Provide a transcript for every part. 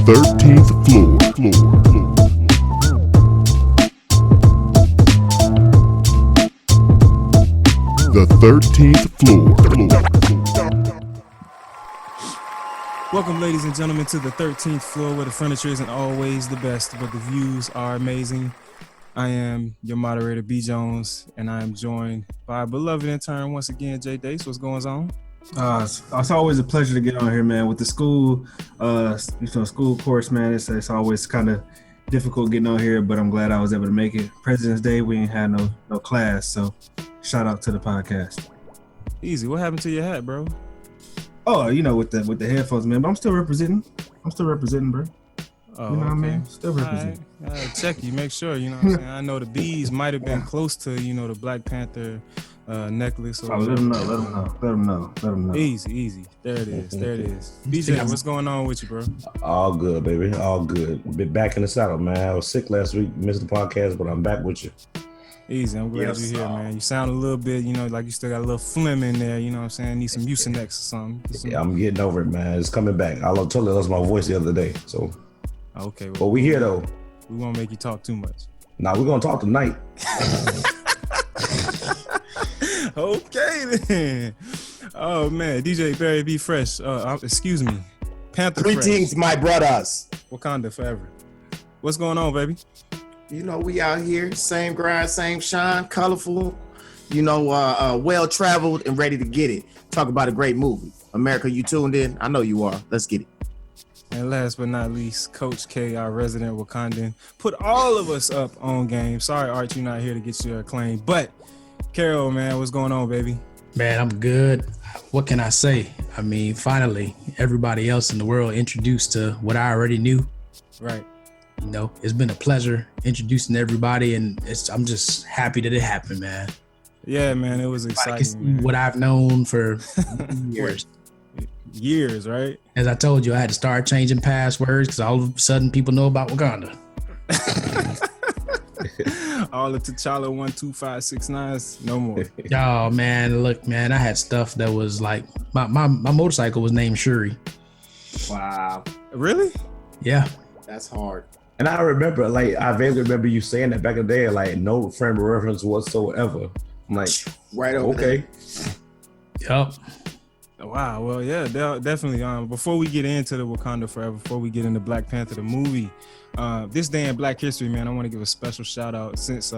13th floor. The 13th floor. Welcome, ladies and gentlemen, to the 13th floor, where the furniture isn't always the best, but the views are amazing. I am your moderator, B. Jones, and I am joined by beloved intern once again, Jay Dace. What's going on? It's always a pleasure to get on here, man. With the school, school course, man, it's always kind of difficult getting on here, but I'm glad I was able to make it. President's Day, we ain't had no class, so shout out to the podcast. Easy. What happened to your hat, bro? Oh, with the headphones, man. But I'm still representing, bro. Oh, you know okay. what I mean? Still representing. All right. Check you, make sure. You know what I'm saying? I know the bees might have been close to, the Black Panther necklace. Or let them know. Easy. There it is. BJ, what's going on with you, bro? All good, baby. All good. Been back in the saddle, man. I was sick last week, missed the podcast, but I'm back with you. Easy. I'm glad you're here, man. You sound a little bit, like you still got a little phlegm in there. You know what I'm saying? Need some Mucinex or something. Yeah, I'm getting over it, man. It's coming back. I totally lost my voice the other day, so. Okay. But we here though. We won't make you talk too much. Nah, we're gonna talk tonight. Okay then. Oh man, DJ Barry B Fresh. Excuse me, Panther. Greetings, Fresh. my brothers. Wakanda Forever. What's going on, baby? We out here, same grind, same shine, colorful. Well traveled and ready to get it. Talk about a great movie. America, you tuned in? I know you are. Let's get it. And last but not least, Coach K, our resident Wakandan, put all of us up on game. Sorry, Art, you're not here to get your acclaim. But, Carol, man, what's going on, baby? Man, I'm good. What can I say? I mean, finally, everybody else in the world introduced to what I already knew. Right. It's been a pleasure introducing everybody, and I'm just happy that it happened, man. Yeah, man, it was exciting. Man. What I've known for years. Years, right? As I told you, I had to start changing passwords because all of a sudden people know about Wakanda. All the T'Challa 12569s, no more. Oh man, look, man, I had stuff that was like my motorcycle was named Shuri. Wow. Really? Yeah. That's hard. And I remember, I vaguely remember you saying that back in the day, no frame of reference whatsoever. I'm like, right over okay. Yup. Wow. Well, yeah, definitely. Before we get into the Wakanda Forever, before we get into Black Panther, the movie, this day in Black History, man, I want to give a special shout out since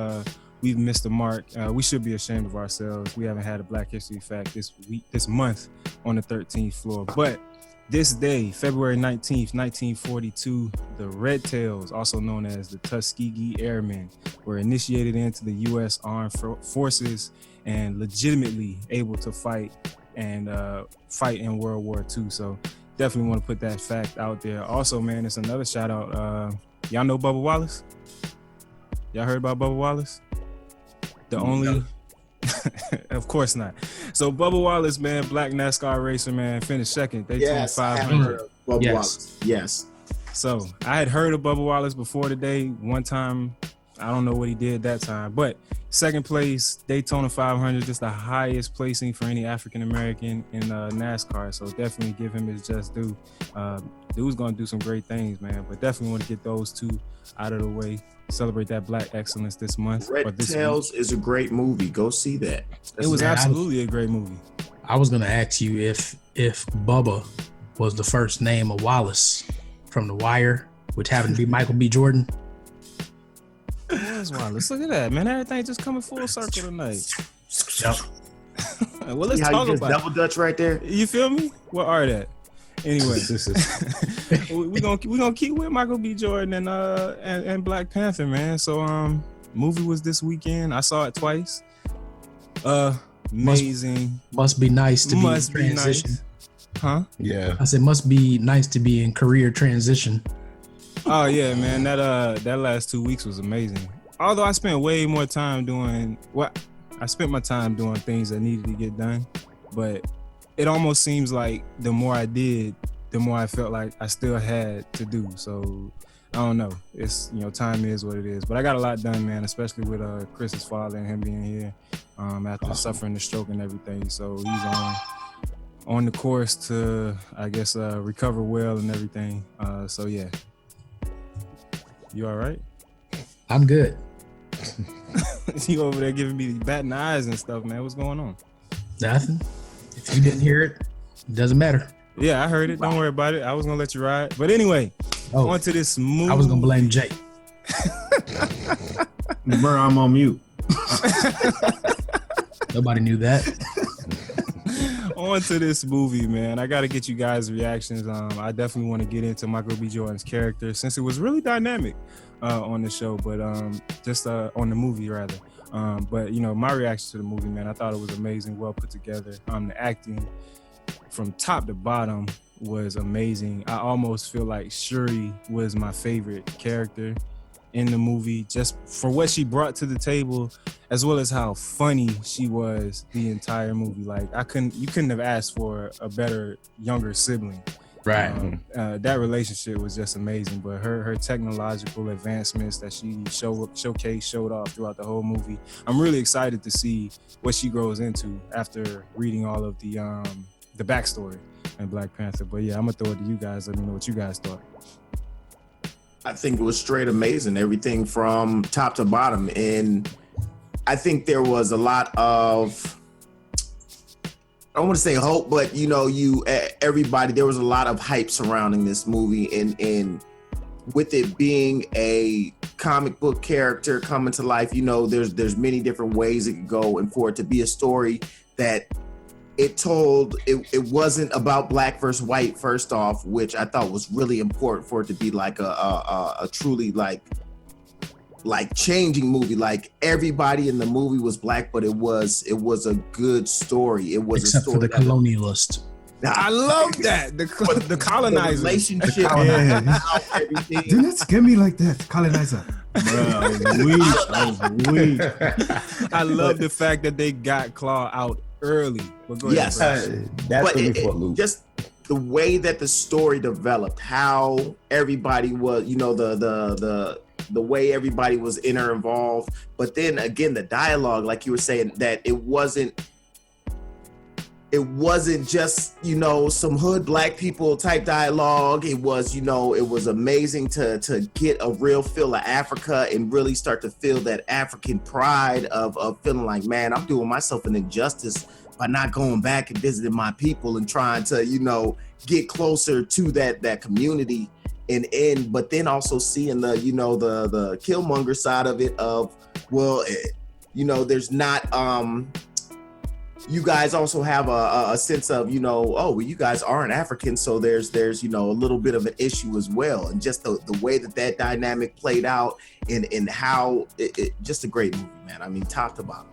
we've missed the mark. We should be ashamed of ourselves. We haven't had a Black History fact this month on the 13th floor. But this day, February 19th, 1942, the Red Tails, also known as the Tuskegee Airmen, were initiated into the U.S. Armed Forces and legitimately able to fight in World War II. So definitely want to put that fact out there. Also, man, it's another shout out. Y'all know Bubba Wallace? Y'all heard about Bubba Wallace? The only, of course not. So Bubba Wallace, man, black NASCAR racer, man, finished second. They took 500. Bubba Wallace. Yes. So I had heard of Bubba Wallace before today. One time, I don't know what he did that time, but second place, Daytona 500, just the highest placing for any African-American in NASCAR. So definitely give him his just due. Dude's going to do some great things, man, but definitely want to get those two out of the way. Celebrate that black excellence this month. Red Tails is a great movie. Go see that. It was absolutely a great movie. I was going to ask you if Bubba was the first name of Wallace from The Wire, which happened to be Michael B. Jordan. That's Wallace. Look at that, man. Everything just coming full circle tonight. Yep. Well, let's how talk you about double dutch right there. You feel me? What are that? Anyway, we're gonna keep with Michael B. Jordan and Black Panther, man. So movie was this weekend. I saw it twice. Amazing. Must be nice to be in transition. Nice. Huh? Yeah. I said must be nice to be in career transition. Oh yeah, man. That last 2 weeks was amazing. Although I spent way more time doing I spent my time doing things that needed to get done, but it almost seems like the more I did, the more I felt like I still had to do. So I don't know. It's, time is what it is. But I got a lot done, man, especially with Chris's father and him being here after suffering the stroke and everything. So he's on on the course to, I guess, recover well and everything. So yeah. You all right? I'm good. You over there giving me batting eyes and stuff, man. What's going on? Nothing. If you didn't hear it, it doesn't matter. Yeah, I heard it. Don't worry about it. I was gonna let you ride. But anyway, on to this movie. I was gonna blame Jay. Bro, I'm on mute. Nobody knew that. On to this movie, man. I got to get you guys' reactions. I definitely want to get into Michael B. Jordan's character since it was really dynamic on the show, but just on the movie rather. But you know, my reaction to the movie, man, I thought it was amazing, well put together. The acting from top to bottom was amazing. I almost feel like Shuri was my favorite character in the movie, just for what she brought to the table, as well as how funny she was the entire movie. Like you couldn't have asked for a better younger sibling. Right. That relationship was just amazing. But her technological advancements that she showed off throughout the whole movie. I'm really excited to see what she grows into after reading all of the backstory in Black Panther. But yeah, I'm gonna throw it to you guys. Let me know what you guys thought. I think it was straight amazing, everything from top to bottom. And I think there was a lot of, I don't want to say hope, but you know, everybody, there was a lot of hype surrounding this movie, and with it being a comic book character coming to life, you know, there's many different ways it could go, and for it to be a story that it wasn't about black versus white, first off, which I thought was really important for it to be like a truly like changing movie. Like everybody in the movie was black, but it was a good story. It was except a story for the colonialist. I love that. The colonizer. The relationship. Everything. Do not scare me like that, colonizer. Bro, I was weak. I love the fact that they got Claw out early. But go yes, ahead, that's but really for loop. Just the way that the story developed, how everybody was, you know, the way everybody was involved. But then again, the dialogue, like you were saying, that it wasn't just, you know, some hood black people type dialogue. It was, you know, it was amazing to get a real feel of Africa and really start to feel that African pride of feeling like, man, I'm doing myself an injustice by not going back and visiting my people and trying to, you know, get closer to that community. But then also seeing the, you know, the Killmonger side of it of, well, you know, there's not, you guys also have a sense of, you know, oh, well, you guys aren't African, so there's you know, a little bit of an issue as well. And just the way that dynamic played out and how it just a great movie, man. I mean, top to bottom.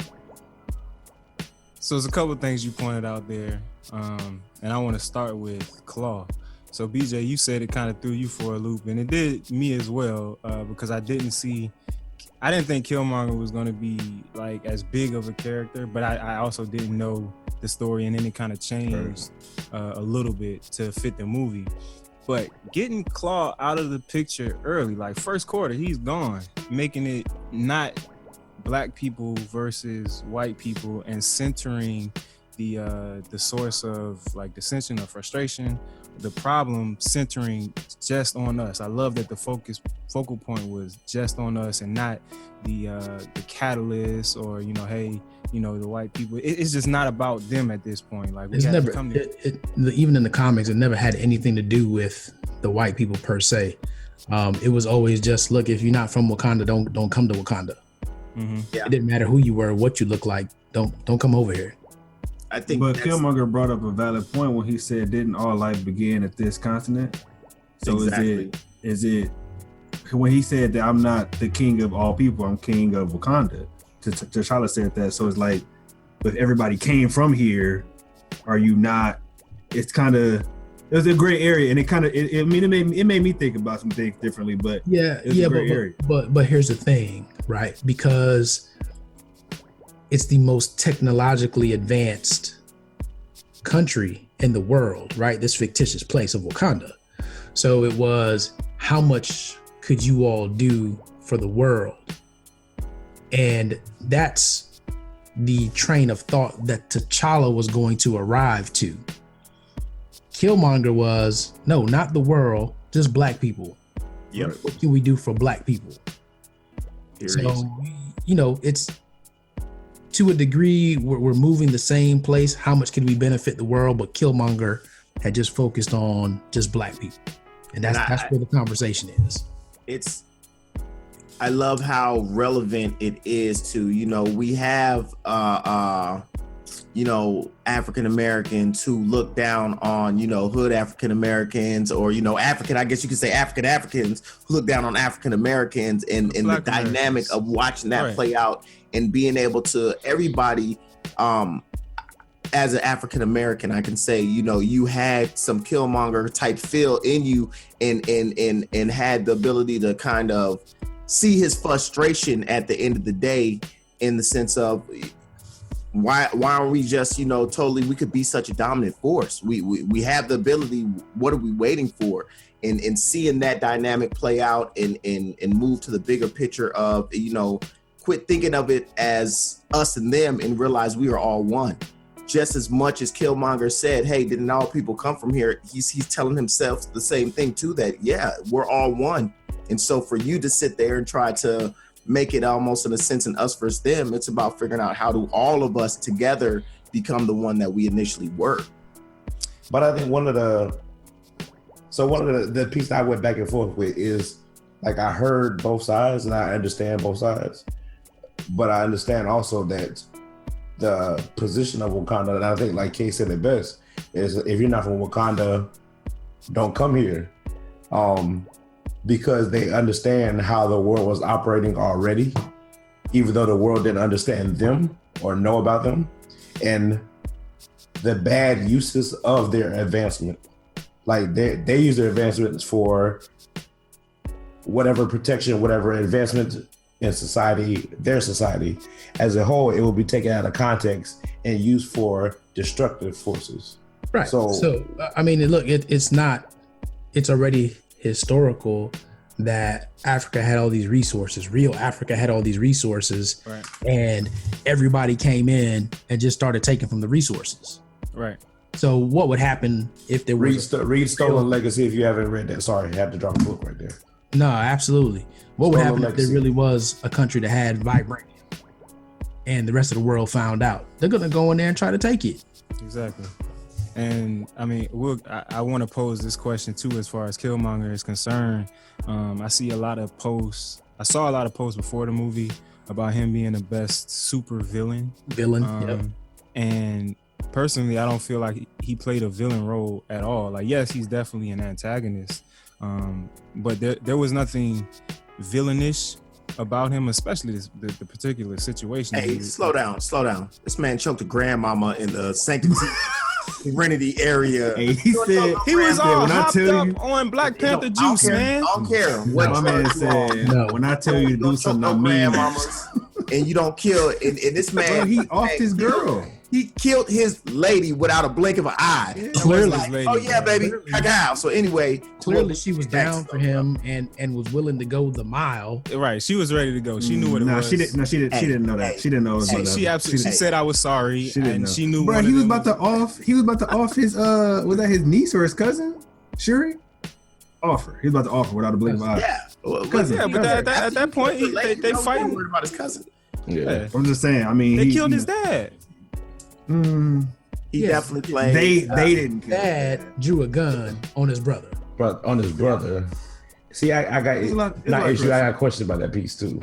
So there's a couple of things you pointed out there, and I want to start with Claw. So BJ, you said it kind of threw you for a loop, and it did me as well, because I didn't think Killmonger was going to be like as big of a character, but I also didn't know the story, and then it kind of changed a little bit to fit the movie. But getting Claw out of the picture early, like first quarter, he's gone, making it not black people versus white people, and centering the source of like dissension or frustration, the problem centering just on us. I love that the focal point was just on us and not the catalyst or, you know, hey, you know, the white people. It's just not about them at this point. Like it's never, even in the comics, it never had anything to do with the white people per se. It was always just, look, if you're not from Wakanda, don't come to Wakanda. Mm-hmm. Yeah. It didn't matter who you were, what you look like. Don't come over here. I think, but Killmonger brought up a valid point when he said, "Didn't all life begin at this continent?" So exactly. is it when he said that I'm not the king of all people, I'm king of Wakanda? T'Challa said that, so it's like, if everybody came from here, are you not? It's kind of, it was a gray area, and it made me think about some things differently. But but here's the thing, right? Because it's the most technologically advanced country in the world, right? This fictitious place of Wakanda. So it was, how much could you all do for the world? And that's the train of thought that T'Challa was going to arrive to. Killmonger was, no, not the world, just black people. Yep. What can we do for black people? Period. So, you know, it's to a degree we're moving the same place. How much can we benefit the world? But Killmonger had just focused on just black people, and that's where the conversation is. I love how relevant it is to, you know, we have you know, African Americans who look down on, you know, hood African Americans, or, you know, I guess you could say African Africans who look down on African Americans, and the dynamic of watching that play out and being able to everybody, as an African American, I can say, you know, you had some Killmonger type feel in you, and had the ability to kind of see his frustration at the end of the day, in the sense of, why aren't we just, you know, totally, we could be such a dominant force. We have the ability. What are we waiting for? And seeing that dynamic play out, and move to the bigger picture of, you know, quit thinking of it as us and them, and realize we are all one. Just as much as Killmonger said, hey, didn't all people come from here? He's telling himself the same thing too, that yeah, we're all one. And so for you to sit there and try to make it almost in a sense an us versus them, it's about figuring out how do all of us together become the one that we initially were. But I think one of the piece I went back and forth with is, like, I heard both sides and I understand both sides, but I understand also that the position of Wakanda, and I think, like Kay said it best, is if you're not from Wakanda, don't come here. Because they understand how the world was operating already, even though the world didn't understand them or know about them, and the bad uses of their advancement. Like they use their advancements for whatever protection, whatever advancement in society, their society as a whole, it will be taken out of context and used for destructive forces. Right. So I mean, look, it's already historical that Africa had all these resources. Real Africa had all these resources, right, and everybody came in and just started taking from the resources. Right. So what would happen if there was read Stolen Legacy if you haven't read that? Sorry, I had to drop a book right there. No, absolutely. What would happen Legacy. if there really was a country that had vibranium and the rest of the world found out? They're gonna go in there and try to take it. Exactly. And I mean, I want to pose this question too, as far as Killmonger is concerned. I saw a lot of posts before the movie about him being the best super villain. Yep. And personally, I don't feel like he played a villain role at all. Like, yes, he's definitely an antagonist, but there was nothing villainish about him, especially the particular situation. Hey, slow down. This man choked a grandmama in the sanctity Serenity area. Hey, he said he was all hopped up you, on Black Panther juice, man. I don't care what my man said. No. When I tell you to do something, I mean it. And you don't kill. And this man, Bro, he offed his girl. He killed his lady without a blink of an eye. Yeah. Clearly, lady, oh yeah, baby. So anyway, clearly she was down for him and was willing to go the mile. Right, she was ready to go. She knew what it was. She didn't know that. She didn't know it was She absolutely. She said I was sorry, and she knew. Bro, he was about to off his was that his niece or his cousin? Shuri? Offer. He was about to offer without a blink of an eye. yeah. Well, Cousin. Yeah, but at that point, they fighting. Worried about his cousin. Yeah. I'm just saying. I mean, They killed his dad. He definitely played. They didn't. Kill Dad drew a gun on his brother. But on his brother. See, I got I got questions about that piece too.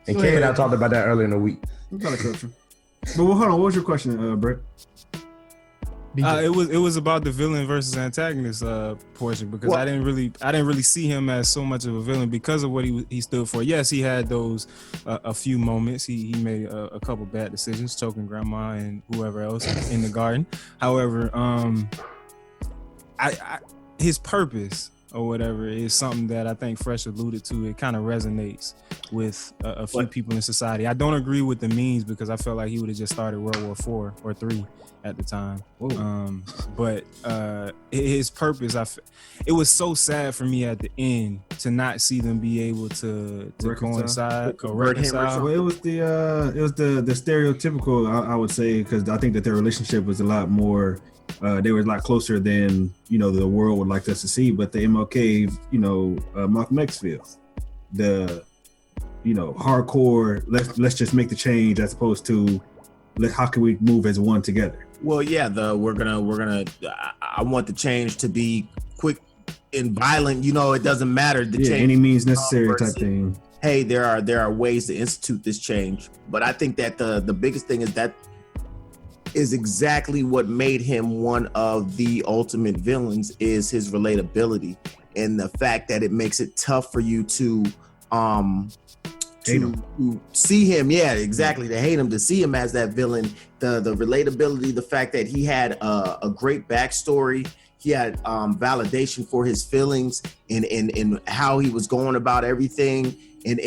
And Kay and I talked about that earlier in the week. But hold on, what was your question, Brett? It was about the villain versus antagonist portion, because I didn't really see him as so much of a villain because of what he stood for. Yes, he had those a few moments. He made a couple bad decisions, choking grandma and whoever else in the garden. However, his purpose or whatever is something that I think Fresh alluded to. It kind of resonates with a few people in society. I don't agree with the means, because I felt like he would have just started World War IV or III at the time. But his purpose, it was so sad for me at the end to not see them be able to coincide or reconcile. Well, it was the stereotypical, I would say, because I think that their relationship was a lot more They were a lot closer than the world would like us to see. But the MLK, Malcolm X feels the hardcore. Let's just make the change as opposed to how can we move as one together. Well, yeah, we're gonna. I want the change to be quick and violent. It doesn't matter the change. Any means necessary type thing. Hey, there are ways to institute this change, but I think that the biggest thing is exactly what made him one of the ultimate villains is his relatability and the fact that it makes it tough for you to see him. Yeah, exactly. To hate him, to see him as that villain, the relatability, the fact that he had a great backstory. He had validation for his feelings and how he was going about everything and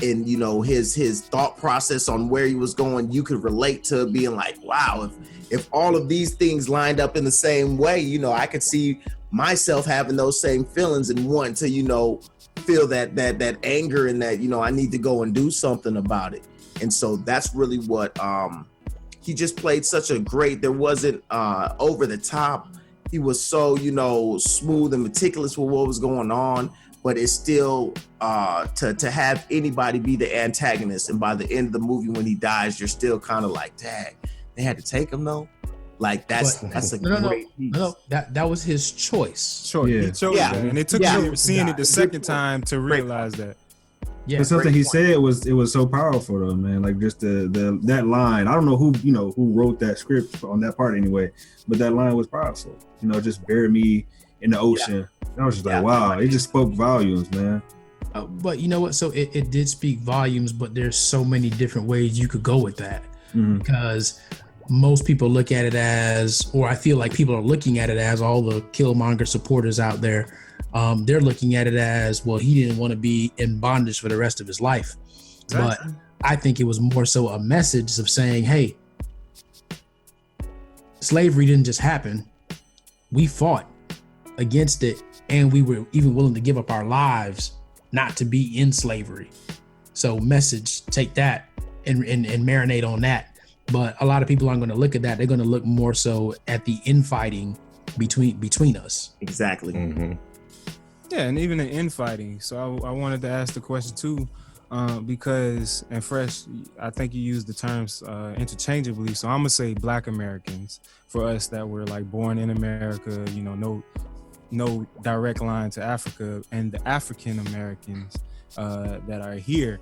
his thought process on where he was going. You could relate to being like, wow, if all of these things lined up in the same way, I could see myself having those same feelings and wanting to, feel that anger and that, I need to go and do something about it. And so that's really what he just played such a great, there wasn't over the top. He was so, smooth and meticulous with what was going on, but it's still to have anybody be the antagonist. And by the end of the movie, when he dies, you're still kind of like, dang, they had to take him though. Like that's a great piece. No, that was his choice. Sure, he chose that, and it took you seeing it the second time to realize that. Yeah, but something he said it was so powerful though, man. Like just the that line. I don't know who wrote that script on that part anyway, but that line was powerful. Just bury me in the ocean. I was just like, wow, it just spoke volumes, man. But you know what? So it did speak volumes, but there's so many different ways you could go with that because most people look at it as, or I feel like people are looking at it as, all the Killmonger supporters out there. They're looking at it as, well, he didn't want to be in bondage for the rest of his life. Exactly. But I think it was more so a message of saying, hey, slavery didn't just happen. We fought against it, and we were even willing to give up our lives not to be in slavery. So message, take that and marinate on that. But a lot of people aren't going to look at that. They're going to look more so at the infighting between us. Exactly. Mm-hmm. Yeah, and even the infighting. So I wanted to ask the question too, because, and Fresh, I think you used the terms interchangeably. So I'm gonna say Black Americans for us that were like born in America, no direct line to Africa, and the African Americans that are here.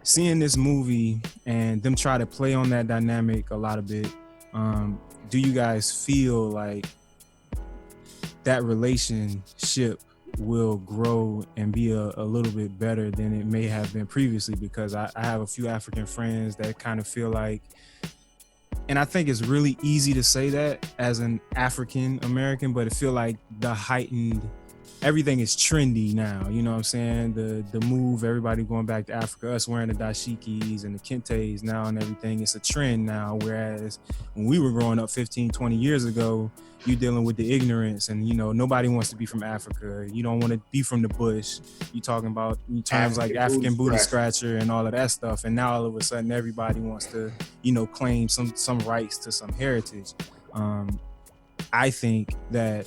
Seeing this movie and them try to play on that dynamic a lot of bit, do you guys feel like that relationship will grow and be a little bit better than it may have been previously? Because I have a few African friends that kind of feel like, and I think it's really easy to say that as an African American, but I feel like the heightened, everything is trendy now, you know what I'm saying? The move, everybody going back to Africa, us wearing the dashikis and the kentes now and everything, it's a trend now. Whereas when we were growing up 15, 20 years ago, you dealing with the ignorance and, nobody wants to be from Africa. You don't want to be from the bush. You talking about terms like African booty scratcher and all of that stuff. And now all of a sudden everybody wants to, claim some rights to some heritage. I think that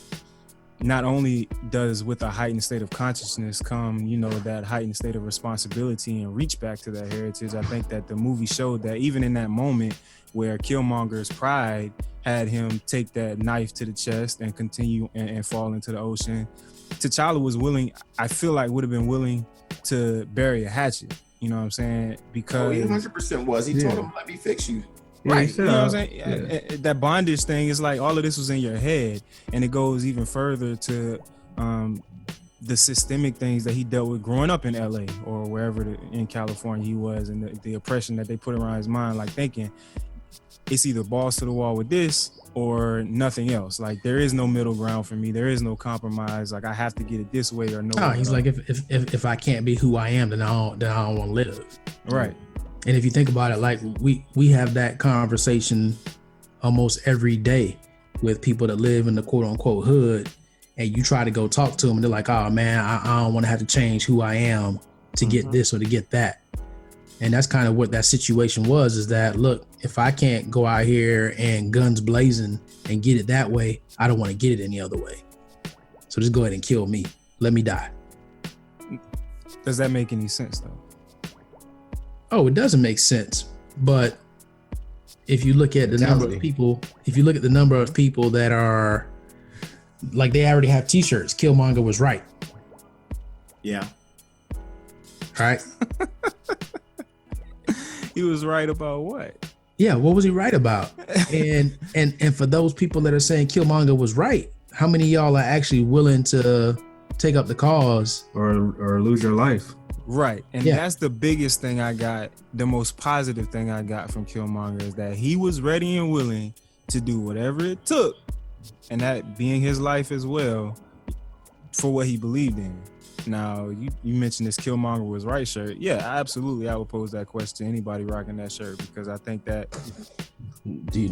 not only does with a heightened state of consciousness come, that heightened state of responsibility and reach back to that heritage. I think that the movie showed that even in that moment where Killmonger's pride had him take that knife to the chest and continue and fall into the ocean, T'Challa was willing, I feel like would have been willing to bury a hatchet. You know what I'm saying? Because he 100% was. He told him, let me fix you. Right, you know what I'm saying? Yeah. That bondage thing is like all of this was in your head, and it goes even further to the systemic things that he dealt with growing up in LA or wherever in California he was, and the oppression that they put around his mind, like thinking it's either balls to the wall with this or nothing else. Like there is no middle ground for me. There is no compromise. Like I have to get it this way or no. Oh, he's like, if I can't be who I am, then I don't want to live. Right. And if you think about it, like we have that conversation almost every day with people that live in the quote unquote hood, and you try to go talk to them and they're like, oh man, I don't want to have to change who I am to get this or to get that. And that's kind of what that situation was, is that, look, if I can't go out here and guns blazing and get it that way, I don't want to get it any other way. So just go ahead and kill me. Let me die. Does that make any sense though? Oh, it doesn't make sense. But if you look at the number of people, that are like, they already have t-shirts. Killmonger was right. Yeah. Right? He was right about what? Yeah, what was he right about? And for those people that are saying Killmonger was right, how many of y'all are actually willing to take up the cause or lose your life? Right. And that's the biggest thing I got, the most positive thing I got from Killmonger, is that he was ready and willing to do whatever it took, and that being his life as well, for what he believed in. Now, you mentioned this Killmonger was right shirt. Yeah, absolutely. I would pose that question to anybody rocking that shirt, because I think that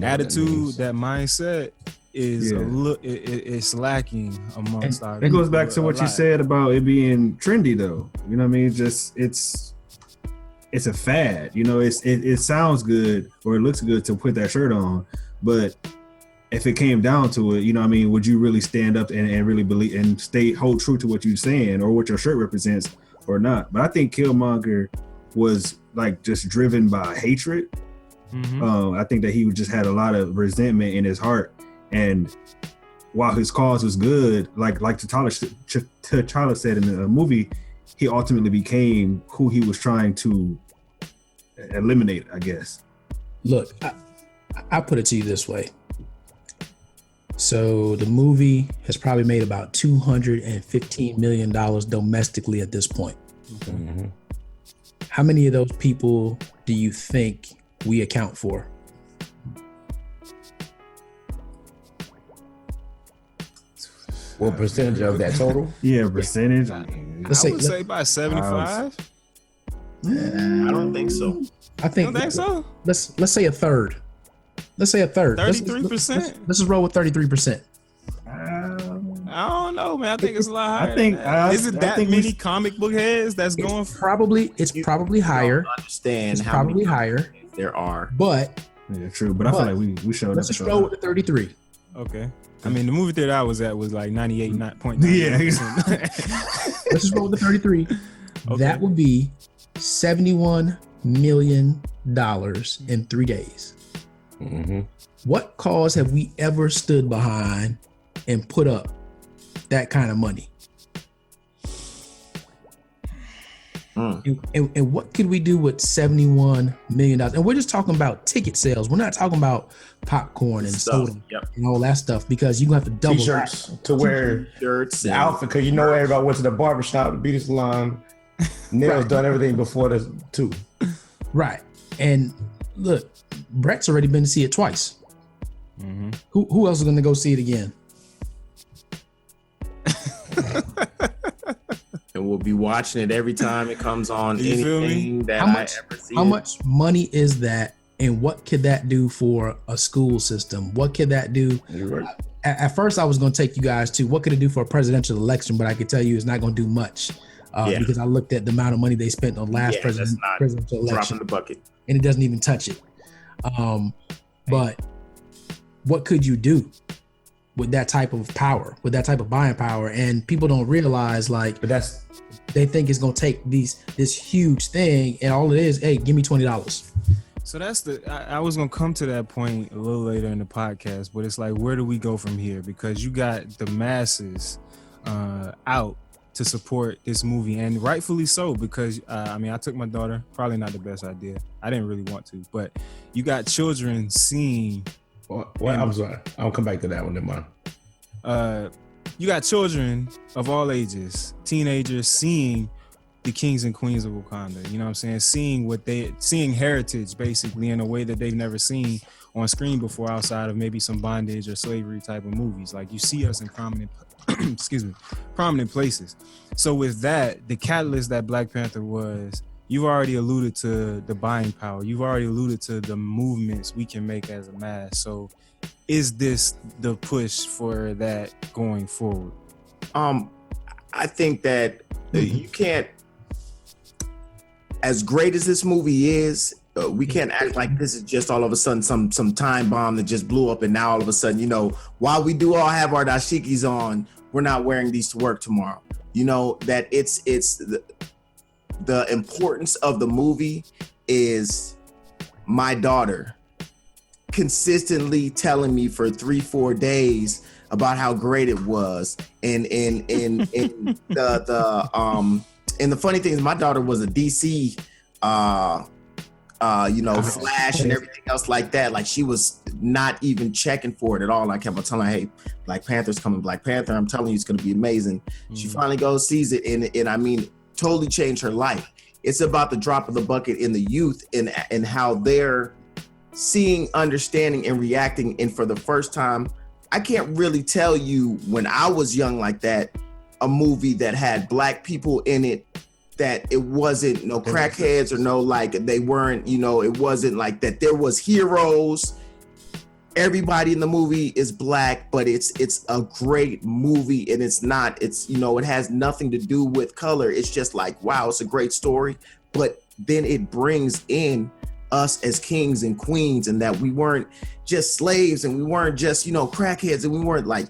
attitude, that mindset is it's lacking amongst our. It goes back to what you said about it being trendy, though. You know what I mean? Just it's a fad. You know, it sounds good or it looks good to put that shirt on, but if it came down to it, you know what I mean, would you really stand up and really believe and hold true to what you're saying or what your shirt represents or not? But I think Killmonger was like just driven by hatred. Mm-hmm. I think that he just had a lot of resentment in his heart. And while his cause was good, like T'Challa said in the movie, he ultimately became who he was trying to eliminate, I guess. Look, I put it to you this way. So the movie has probably made about $215 million domestically at this point. Okay. Mm-hmm. How many of those people do you think we account for? What percentage of that total? Yeah, percentage. I would say about 75. I don't think so. I think. You don't think so? Let's say a third. Let's say a third. 33%. Let's just roll with 33%. I don't know, man. I think it's a lot higher. Is it that many comic book heads that's going? It's probably higher. Understand? It's how probably many higher. There are, but yeah, true. But I feel like we showed. Let's just roll with the 33. Okay. I mean, the movie theater I was at was like 98.9. Yeah. Let's just roll with the 33. Okay. That would be $71 million in 3 days. Mm-hmm. What cause have we ever stood behind and put up that kind of money? And what could we do with $71 million? And we're just talking about ticket sales. We're not talking about popcorn and soda and all that stuff, because you have to double T-shirts that. to wear the outfit, because everybody went to the barbershop, the beauty salon. Nails done everything before this too. Right. And look, Brett's already been to see it twice. Mm-hmm. Who else is going to go see it again? And we'll be watching it every time it comes on. Anything that I ever see. How much money is that, and what could that do for a school system? What could that do? Right. At first, I was going to take you guys to what could it do for a presidential election, but I could tell you it's not going to do much because I looked at the amount of money they spent on last presidential election, dropping the bucket, and it doesn't even touch it. But what could you do with that type of power, with that type of buying power? And people don't realize, they think it's gonna take this huge thing, and all it is, hey, give me $20. So that's I was gonna come to that point a little later in the podcast, but it's like, where do we go from here? Because you got the masses out to support this movie, and rightfully so, because I took my daughter. Probably not the best idea. I didn't really want to, but you got children seeing. I'm sorry. I'll come back to that one in mind. You got children of all ages, teenagers seeing the kings and queens of Wakanda. You know what I'm saying? Seeing heritage basically in a way that they've never seen on screen before, outside of maybe some bondage or slavery type of movies. Like, you see us in prominent places. So with that, the catalyst that Black Panther was, you've already alluded to the buying power. You've already alluded to the movements we can make as a mass. So is this the push for that going forward? I think that you can't. as great as this movie is, we can't act like this is just all of a sudden some time bomb that just blew up, and now all of a sudden, you know, while we do all have our dashikis on, we're not wearing these to work tomorrow. You know, that it's the importance of the movie is my daughter consistently telling me for 3-4 days about how great it was, and the funny thing is my daughter was a DC you know, Flash and everything else like that. Like, she was not even checking for it at all. And I kept on telling her, hey, Black Panther's coming, Black Panther, I'm telling you, it's gonna be amazing. She finally goes, sees it, and I mean, totally changed her life. It's about the drop of the bucket in the youth and how they're seeing, understanding, and reacting. And for the first time, I can't really tell you when I was young like that, a movie that had Black people in it, that it wasn't no crackheads or no, like, they weren't, you know, it wasn't like that. There was heroes. Everybody in the movie is Black, but it's a great movie, and it's, you know, it has nothing to do with color. It's just like, wow, it's a great story. But then it brings in us as kings and queens, and that we weren't just slaves, and we weren't just, you know, crackheads, and we weren't like,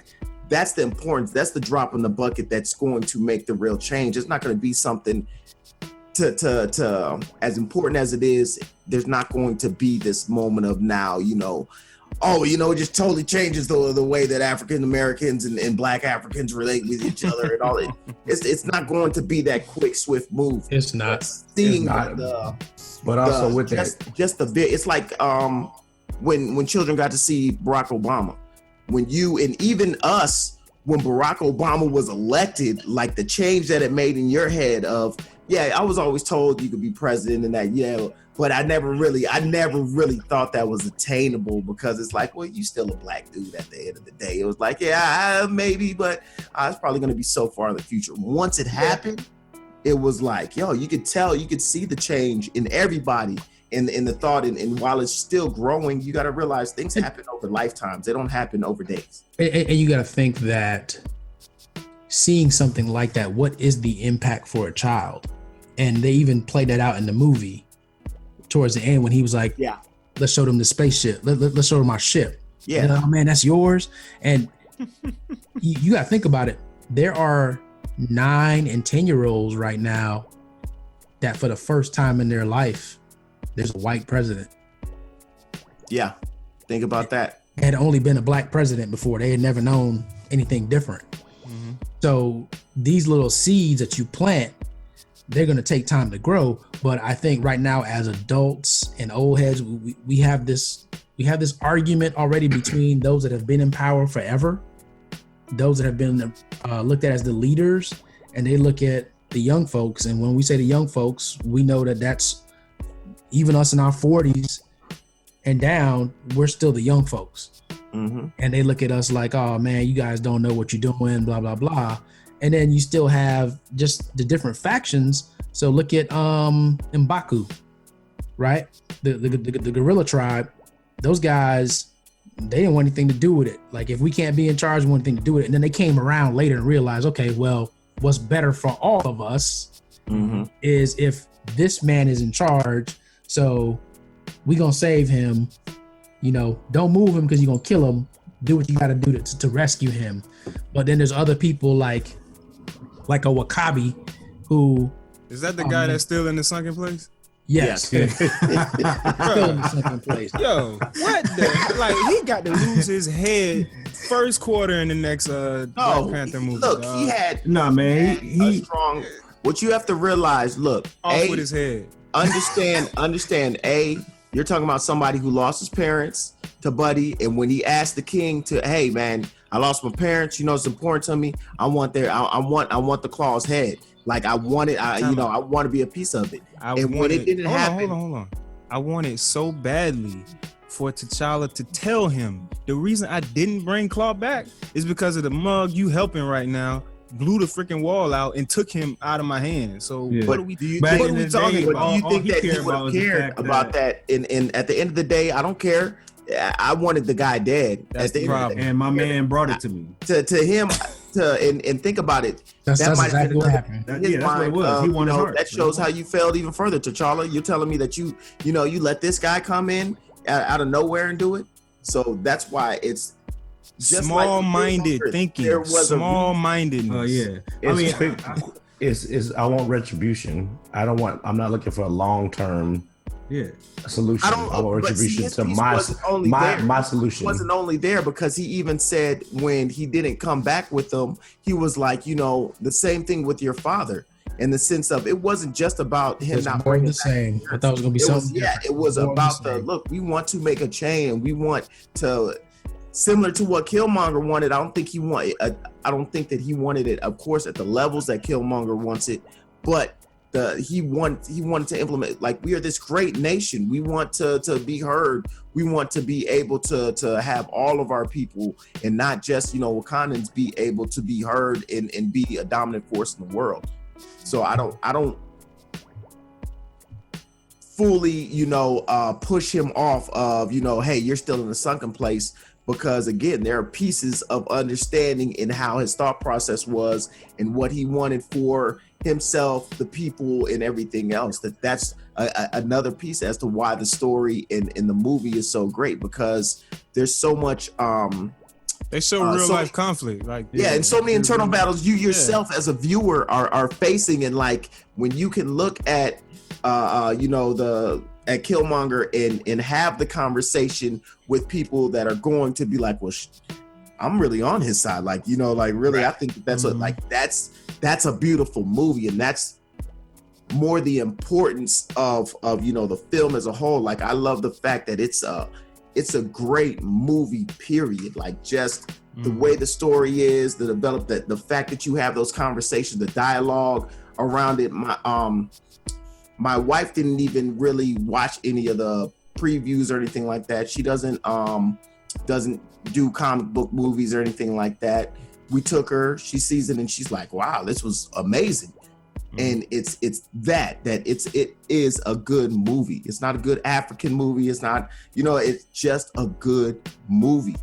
that's the importance. That's the drop in the bucket that's going to make the real change. It's not going to be something to as important as it is. There's not going to be this moment of now, you know, oh, you know, it just totally changes the way that African Americans and Black Africans relate with each other and all it. It's not going to be that quick, swift move. It's not. Seeing but also with just the bit. It's like when children got to see Barack Obama. When you, and even us, when Barack Obama was elected, like the change that it made in your head of, yeah, I was always told you could be president and that, yeah, but I never really thought that was attainable, because it's like, well, you still a Black dude at the end of the day. It was like, yeah, maybe, but it's probably going to be so far in the future. Once it happened, it was like, yo, you could tell, you could see the change in everybody. In the thought, and while it's still growing, you got to realize things happen over lifetimes. They don't happen over days. And you got to think that seeing something like that, what is the impact for a child? And they even played that out in the movie towards the end when he was like, yeah, let's show them the spaceship. Let's show them our ship. Yeah. And, oh man, that's yours. And you got to think about it. There are 9 and 10-year-olds right now that for the first time in their life, there's a white president. Yeah, think about that. Had only been a Black president before. They had never known anything different. Mm-hmm. So these little seeds that you plant, they're going to take time to grow. But I think right now, as adults and old heads, we have this argument already between those that have been in power forever, those that have been looked at as the leaders, and they look at the young folks. And when we say the young folks, we know that that's even us in our 40s and down, we're still the young folks. Mm-hmm. And they look at us like, oh man, you guys don't know what you're doing, blah, blah, blah. And then you still have just the different factions. So look at M'Baku, right? The gorilla tribe, those guys, they didn't want anything to do with it. Like, if we can't be in charge, we want anything to do with it. And then they came around later and realized, okay, well, what's better for all of us is if this man is in charge. So we gonna save him, you know, don't move him because you're gonna kill him. Do what you gotta do to rescue him. But then there's other people like a Wakabe, who is that the guy that's still in the sunken place? Yes. Still in the sunken place. Yo, what the, like, he got to lose his head first quarter in the next Black Panther movie. Look, he had he strong. What you have to realize, look, off with his head. Understand. You're talking about somebody who lost his parents to Buddy, and when he asked the king to, hey man, I lost my parents. You know, it's important to me. I want the Claw's head. Like, I want it. I want to be a piece of it. When it didn't happen, hold on. I wanted so badly for T'Challa to tell him the reason I didn't bring Claw back is because of the mug you helping right now blew the freaking wall out and took him out of my hand. So what are we talking about? Do you think that he would have cared about that? And at the end of the day, I don't care. I wanted the guy dead. That's the problem. And my man brought it to me. To him, and think about it. That's might exactly what happened. That's what it was. He won his heart. That shows how you felt even further. T'Challa, you're telling me that you let this guy come in out of nowhere and do it. So that's why it's just small-minded thinking. Small-mindedness. Oh yeah. I want retribution. I'm not looking for a long-term solution. I want retribution to my solution. It wasn't only there because he even said when he didn't come back with them, he was like, the same thing with your father, in the sense of it wasn't just about him not bringing the same. I thought it was gonna be something. It was about look. We want to make a change, and we want to. Similar to what Killmonger wanted, I don't think that he wanted it, of course, at the levels that Killmonger wants it, but he wanted to implement, like, we are this great nation. We want to be heard. We want to be able to have all of our people, and not just Wakandans be able to be heard and be a dominant force in the world. So I don't fully push him off of hey, you're still in a sunken place. Because again, there are pieces of understanding in how his thought process was and what he wanted for himself, the people, and everything else. That's another piece as to why the story in the movie is so great, because there's so much. They show real life conflict, and so many internal battles you yourself as a viewer are facing, and like when you can look at at Killmonger and have the conversation with people that are going to be like, well, I'm really on his side. Like, really, I think that's that's a beautiful movie. And that's more the importance of the film as a whole. Like, I love the fact that it's a great movie, period. Like, just the way the story is, the fact that you have those conversations, the dialogue around it. My wife didn't even really watch any of the previews or anything like that. She doesn't do comic book movies or anything like that. We took her, she sees it, and she's like, wow, this was amazing. And it is a good movie. It's not a good African movie. It's not, it's just a good movie,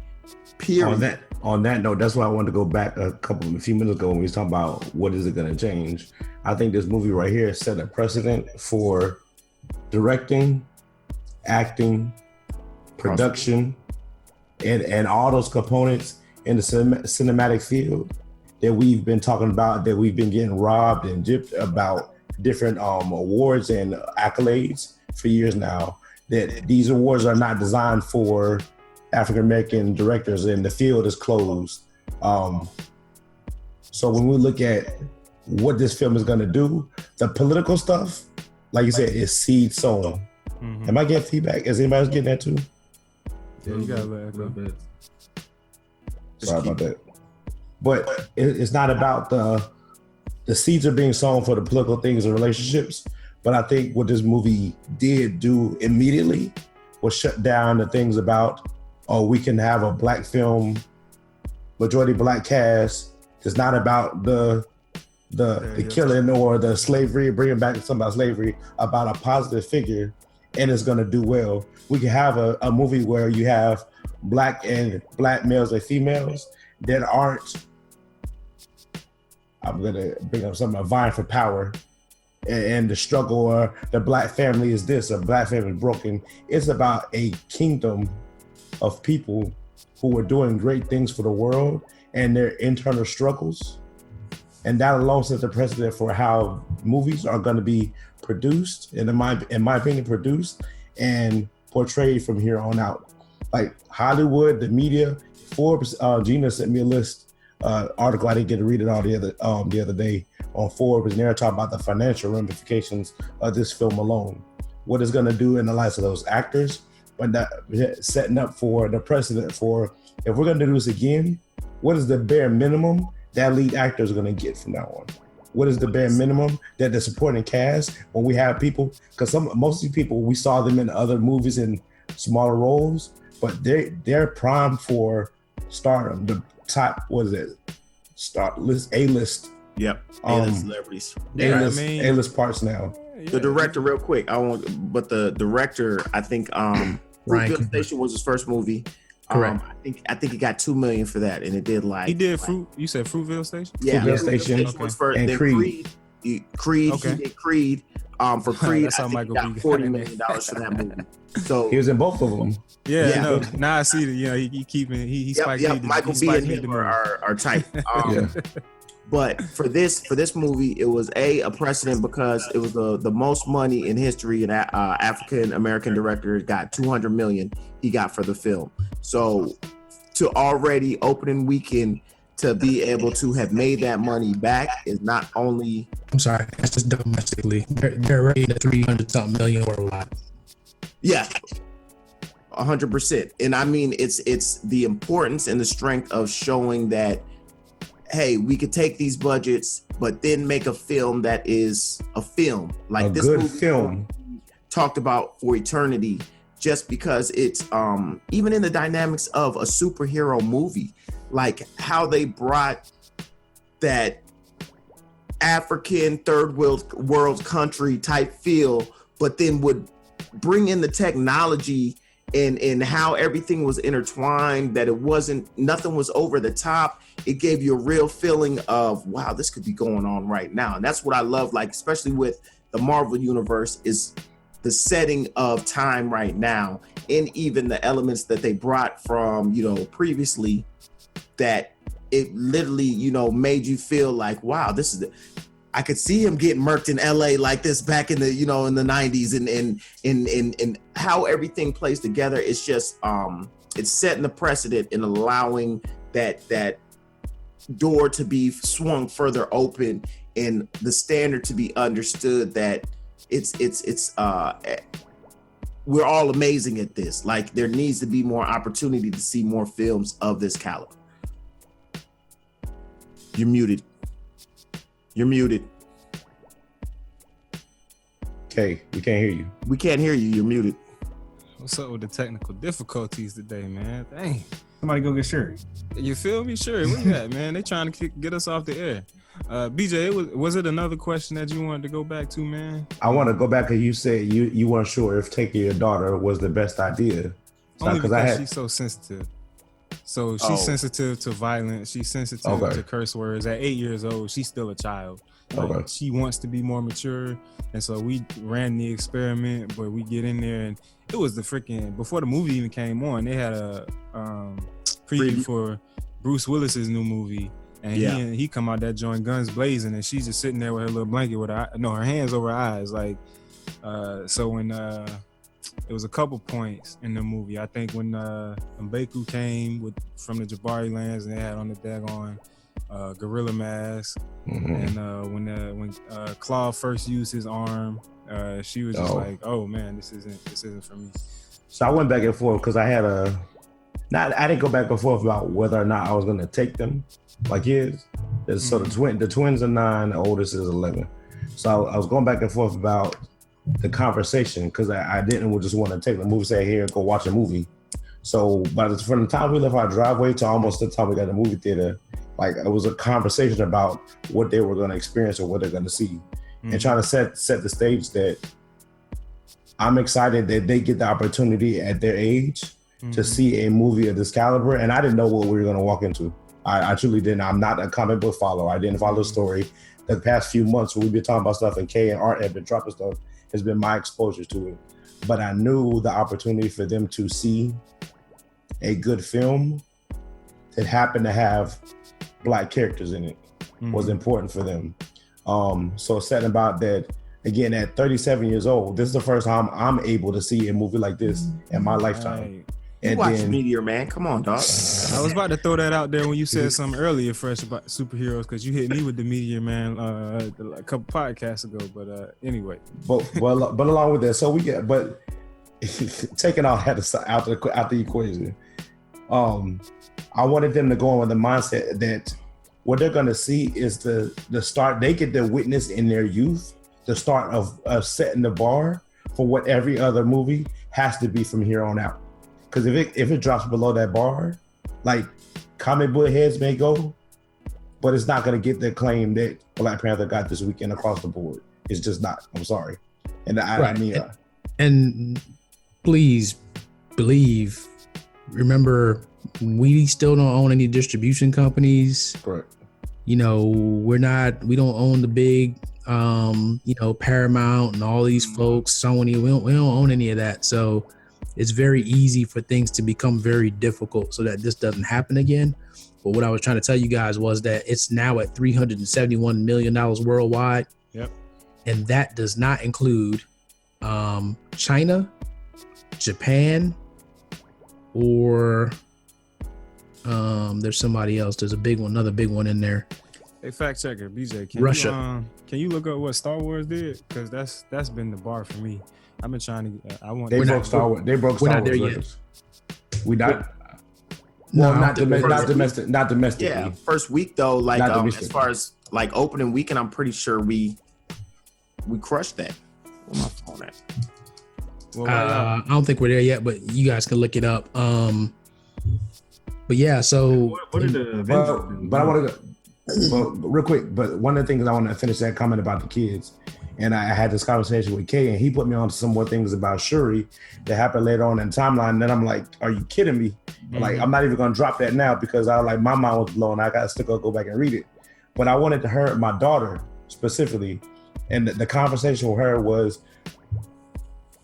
period. On that note, that's why I wanted to go back a few minutes ago when we was talking about what is it going to change. I think this movie right here set a precedent for directing, acting, production, and all those components in the cinematic field that we've been talking about, that we've been getting robbed and gypped about different awards and accolades for years now. That these awards are not designed for African-American directors, and the field is closed. So when we look at what this film is going to do, the political stuff, like you said, is seed sown. Am I getting feedback? Is anybody else getting that too? Yeah, you got a little bit. Sorry about that. But it's not about the seeds are being sown for the political things and relationships. But I think what this movie did do immediately was shut down the things about, we can have a black film, majority black cast. It's not about the killing or the slavery, bringing back something about slavery, about a positive figure, and it's going to do well. We can have a movie where you have black males and females that aren't, I'm going to bring up something, vying for power and the struggle, or the black family is this, or black family is broken. It's about a kingdom of people who are doing great things for the world and their internal struggles. And that alone sets a precedent for how movies are going to be produced, and in my opinion, produced and portrayed from here on out. Like Hollywood, the media, Forbes, Gina sent me a list article. I didn't get to read it all the other day on Forbes, and they're talking about the financial ramifications of this film alone. What it's going to do in the lives of those actors, but that setting up for the precedent for, if we're going to do this again, what is the bare minimum that lead actor is going to get from now on? What is the bare minimum that the supporting cast, when we have people, because most of these people, we saw them in other movies in smaller roles, but they're primed for stardom. The top, what is it? A-list. Yep. A-list celebrities. A-list parts now. The director, real quick, the director, I think Good Station was his first movie. Correct. I think he got $2 million for that, and it did like He did Fruit. You said Fruitvale Station. Yeah, Fruitvale Fruitvale Station was first, and then Creed. Creed. Okay. He did Creed. For Creed, That's I how think Michael he got B. $40 million for that movie. So He was in both of them. Yeah, Yeah. no. Now I see that. You know, he keeping he Spike Lee. Michael he B Spike and Lee him the movie. are tight. Yeah. But for this movie, it was a precedent because it was the most money in history. An African American director got $200 million. He got for the film. So to already opening weekend to be able to have made that money back is not only. I'm sorry, that's just domestically. They're rated at 300-something million worldwide. Yeah, 100%. And I mean, it's the importance and the strength of showing that, hey, we could take these budgets, but then make a film that is a film. Like A this good movie film. talked about for eternity, just because it's even in the dynamics of a superhero movie, like how they brought that African third world country type feel, but then would bring in the technology and how everything was intertwined, that nothing was over the top. It gave you a real feeling of, wow, this could be going on right now. And that's what I love, like, especially with the Marvel universe, is the setting of time right now, and even the elements that they brought from, previously, that it literally, made you feel like, wow, this is I could see him getting murked in LA like this back in the, in the 90s, and how everything plays together. It's just, it's setting the precedent and allowing that door to be swung further open, and the standard to be understood that we're all amazing at this. Like, there needs to be more opportunity to see more films of this caliber. You're muted. Okay, we can't hear you. We can't hear you. You're muted. What's up with the technical difficulties today, man? Dang. Somebody go get Sherry. You feel me? Sure. Where you at, man? They trying to get us off the air. BJ, was it another question that you wanted to go back to, man? I want to go back because you said you weren't sure if taking your daughter was the best idea. Only because she's so sensitive. So she's sensitive to violence. She's sensitive to curse words. At 8 years old, she's still a child. Like, she wants to be more mature. And so we ran the experiment, but we get in there, and it was the freaking, before the movie even came on, they had a preview for Bruce Willis's new movie. And he come out that joint guns blazing, and she's just sitting there with her little blanket with her hands over her eyes. Like, so when it was a couple points in the movie, I think when Mbaku came from the Jabari lands, and they had on the daggone gorilla mask, and when Claw first used his arm, she was just like, "Oh man, this isn't for me." So I went back and forth because I had I didn't go back and forth about whether or not I was going to take them like his. So the twins are 9, the oldest is 11. So I was going back and forth about the conversation because I didn't just want to take the movie, say, here, go watch a movie. So from the time we left our driveway to almost the time we got to the movie theater, like, it was a conversation about what they were going to experience or what they're going to see, and trying to set the stage that I'm excited that they get the opportunity at their age to see a movie of this caliber. And I didn't know what we were going to walk into. I truly didn't. I'm not a comic book follower. I didn't follow the story. The past few months when we've been talking about stuff and Kay and Art have been dropping stuff has been my exposure to it. But I knew the opportunity for them to see a good film that happened to have Black characters in it was important for them. So setting about that, again, at 37 years old, this is the first time I'm able to see a movie like this in my lifetime. Right. You And watch then, Meteor Man. Come on, dog. I was about to throw that out there when you said something earlier, Fresh, about superheroes, because you hit me with the Meteor Man a couple podcasts ago. But anyway, but along with that, so we get, but taking all that out the equation, I wanted them to go on with the mindset that what they're going to see is the start. They get to witness in their youth the start of setting the bar for what every other movie has to be from here on out. Because if it drops below that bar, like, comic book heads may go, but it's not going to get the acclaim that Black Panther got this weekend across the board. It's just not. I'm sorry. And I mean, and please believe remember, we still don't own any distribution companies. Correct. We don't own the big, Paramount and all these folks, Sony. We don't own any of that. So it's very easy for things to become very difficult so that this doesn't happen again. But what I was trying to tell you guys was that it's now at $371 million worldwide. Yep. And that does not include China, Japan, or there's somebody else. There's another big one in there. Hey, fact checker, BJ, Russia. Can you look up what Star Wars did? Because that's been the bar for me. I've been trying to. They broke Star Wars. They broke Star Wars records. We not. Well, not domestically. Yeah, first week though, like as far as like opening weekend, I'm pretty sure we crushed that. Where my phone at? Well, I don't think we're there yet, but you guys can look it up. But yeah, so what are the events? But I want to go real quick. But one of the things I want to finish that comment about the kids, and I had this conversation with Kay, and he put me on to some more things about Shuri that happened later on in the timeline. And then I'm like, are you kidding me? Mm-hmm. Like, I'm not even going to drop that now because I like my mind was blown. I got to still go back and read it. But I wanted to hear my daughter specifically, and the conversation with her was,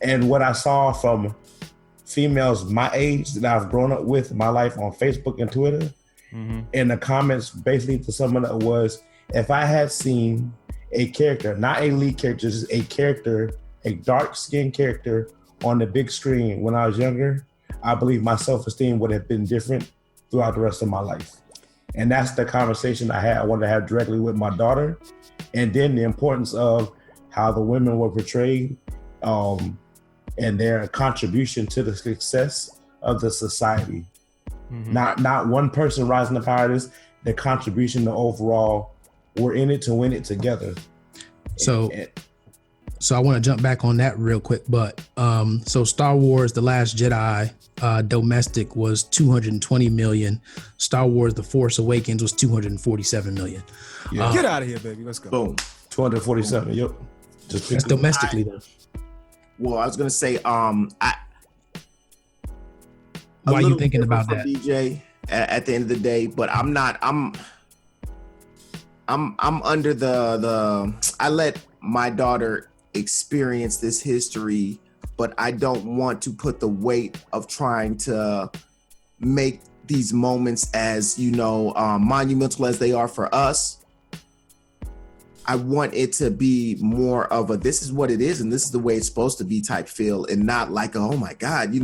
and what I saw from females my age that I've grown up with my life on Facebook and Twitter, and the comments basically to someone that was, if I had seen a character, not a lead character, just a character, a dark-skinned character on the big screen when I was younger, I believe my self-esteem would have been different throughout the rest of my life. And that's the conversation I wanted to have directly with my daughter. And then the importance of how the women were portrayed, and their contribution to the success of the society. Not one person rising to power, this their contribution to overall, we're in it to win it together. So I want to jump back on that real quick, but so Star Wars The Last Jedi domestic was 220 million. Star Wars The Force Awakens was 247 million. Yeah. Get out of here, baby. Let's go. Boom. 247. Yep. That's domestically though. Well, I was gonna say, why are you thinking about that, BJ? At the end of the day, but I'm not. I'm under the. I let my daughter experience this history, but I don't want to put the weight of trying to make these moments as monumental as they are for us. I want it to be more of a, this is what it is and this is the way it's supposed to be type feel, and not like, oh my God,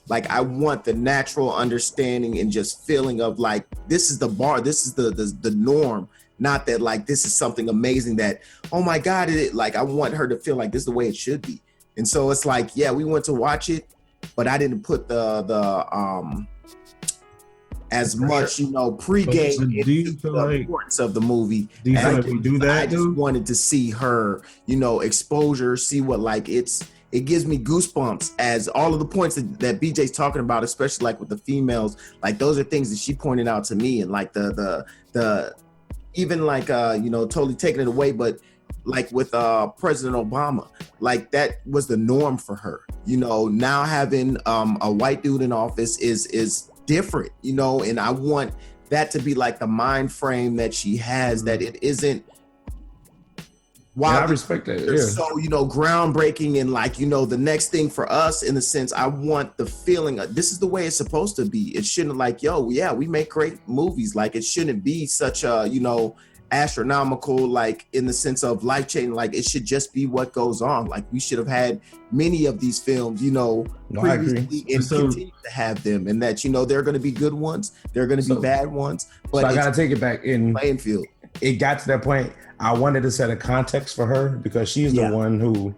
like I want the natural understanding and just feeling of like, this is the bar, this is the norm, not that like, this is something amazing that, oh my God, like I want her to feel like this is the way it should be. And so it's like, yeah, we went to watch it, but I didn't put the as much, pregame into the importance of the movie. Do you feel like we do that? I just wanted to see her, exposure, see what like it gives me goosebumps as all of the points that BJ's talking about, especially like with the females, like those are things that she pointed out to me, and like the even like totally taking it away, but like with President Obama, like that was the norm for her. Now having a white dude in office is different, and I want that to be like the mind frame that she has, that it isn't while I respect that. Yeah. So, groundbreaking and like, the next thing for us, in the sense, I want the feeling of, this is the way it's supposed to be. It shouldn't like, we make great movies. Like it shouldn't be such a, astronomical, like in the sense of life changing, like it should just be what goes on. Like we should have had many of these films, previously, and continue to have them, and that there are going to be good ones, there are going to be bad ones, but so I got to take it back in playing field. It got to that point. I wanted to set a context for her because she's the one who,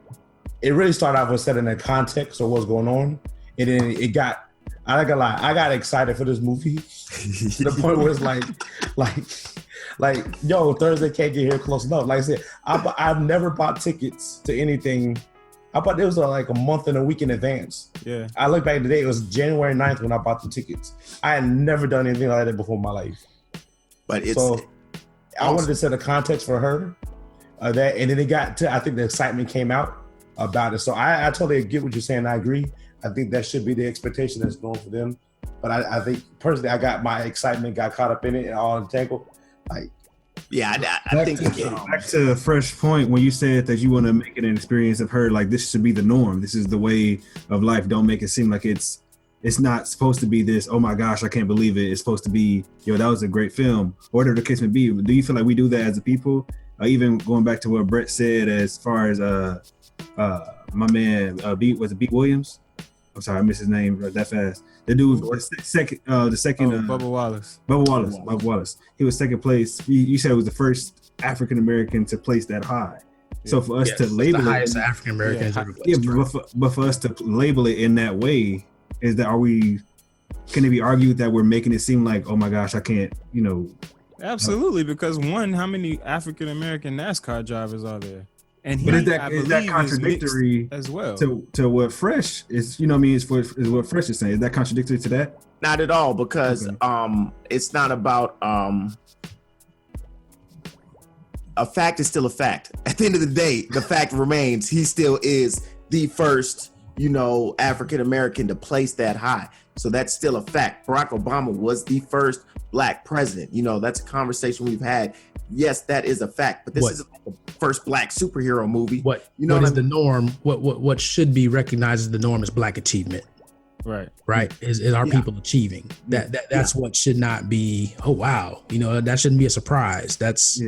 it really started off with setting a context of what's going on, and then it got, I ain't gonna lie, I got excited for this movie to the point where it's like, yo, Thursday can't get here close enough. Like I said, I've never bought tickets to anything. I bought, it was like a month and a week in advance. Yeah. I look back today, it was January 9th when I bought the tickets. I had never done anything like that before in my life. But I wanted to set a context for her, that, and then it got to, I think the excitement came out about it. So I totally get what you're saying. I agree. I think that should be the expectation that's going for them But I think personally, my excitement got caught up in it and all entangled. Like, yeah, I think back to Fresh Point when you said that you want to make it an experience of her, like this should be the norm. This is the way of life. Don't make it seem like it's not supposed to be this. Oh my gosh, I can't believe it. It's supposed to be, yo, that was a great film. Or whatever the case may be. Do you feel like we do that as a people? Even going back to what Brett said, as far as my man was it Beat Williams? I'm sorry, I missed his name that fast. The dude was second. Bubba Wallace. Bubba Wallace. He was second place. You said it was the first African American to place that high. Yeah. So for us to label the it, highest African Americans ever placed. Yeah, but for us to label it in that way, can it be argued that we're making it seem like, oh my gosh, I can't, Absolutely, because one, how many African American NASCAR drivers are there? And is that contradictory as well to what Fresh is? Is what Fresh is saying. Is that contradictory to that? Not at all, because it's not about a fact is still a fact. At the end of the day, the fact remains he still is the first, African American to place that high. So that's still a fact. Barack Obama was the first Black president. That's a conversation we've had. Yes, that is a fact, but this isn't the first Black superhero movie. What is the norm? What should be recognized as the norm is Black achievement. Right. Is our people achieving that's what should not be. Oh wow, that shouldn't be a surprise. That's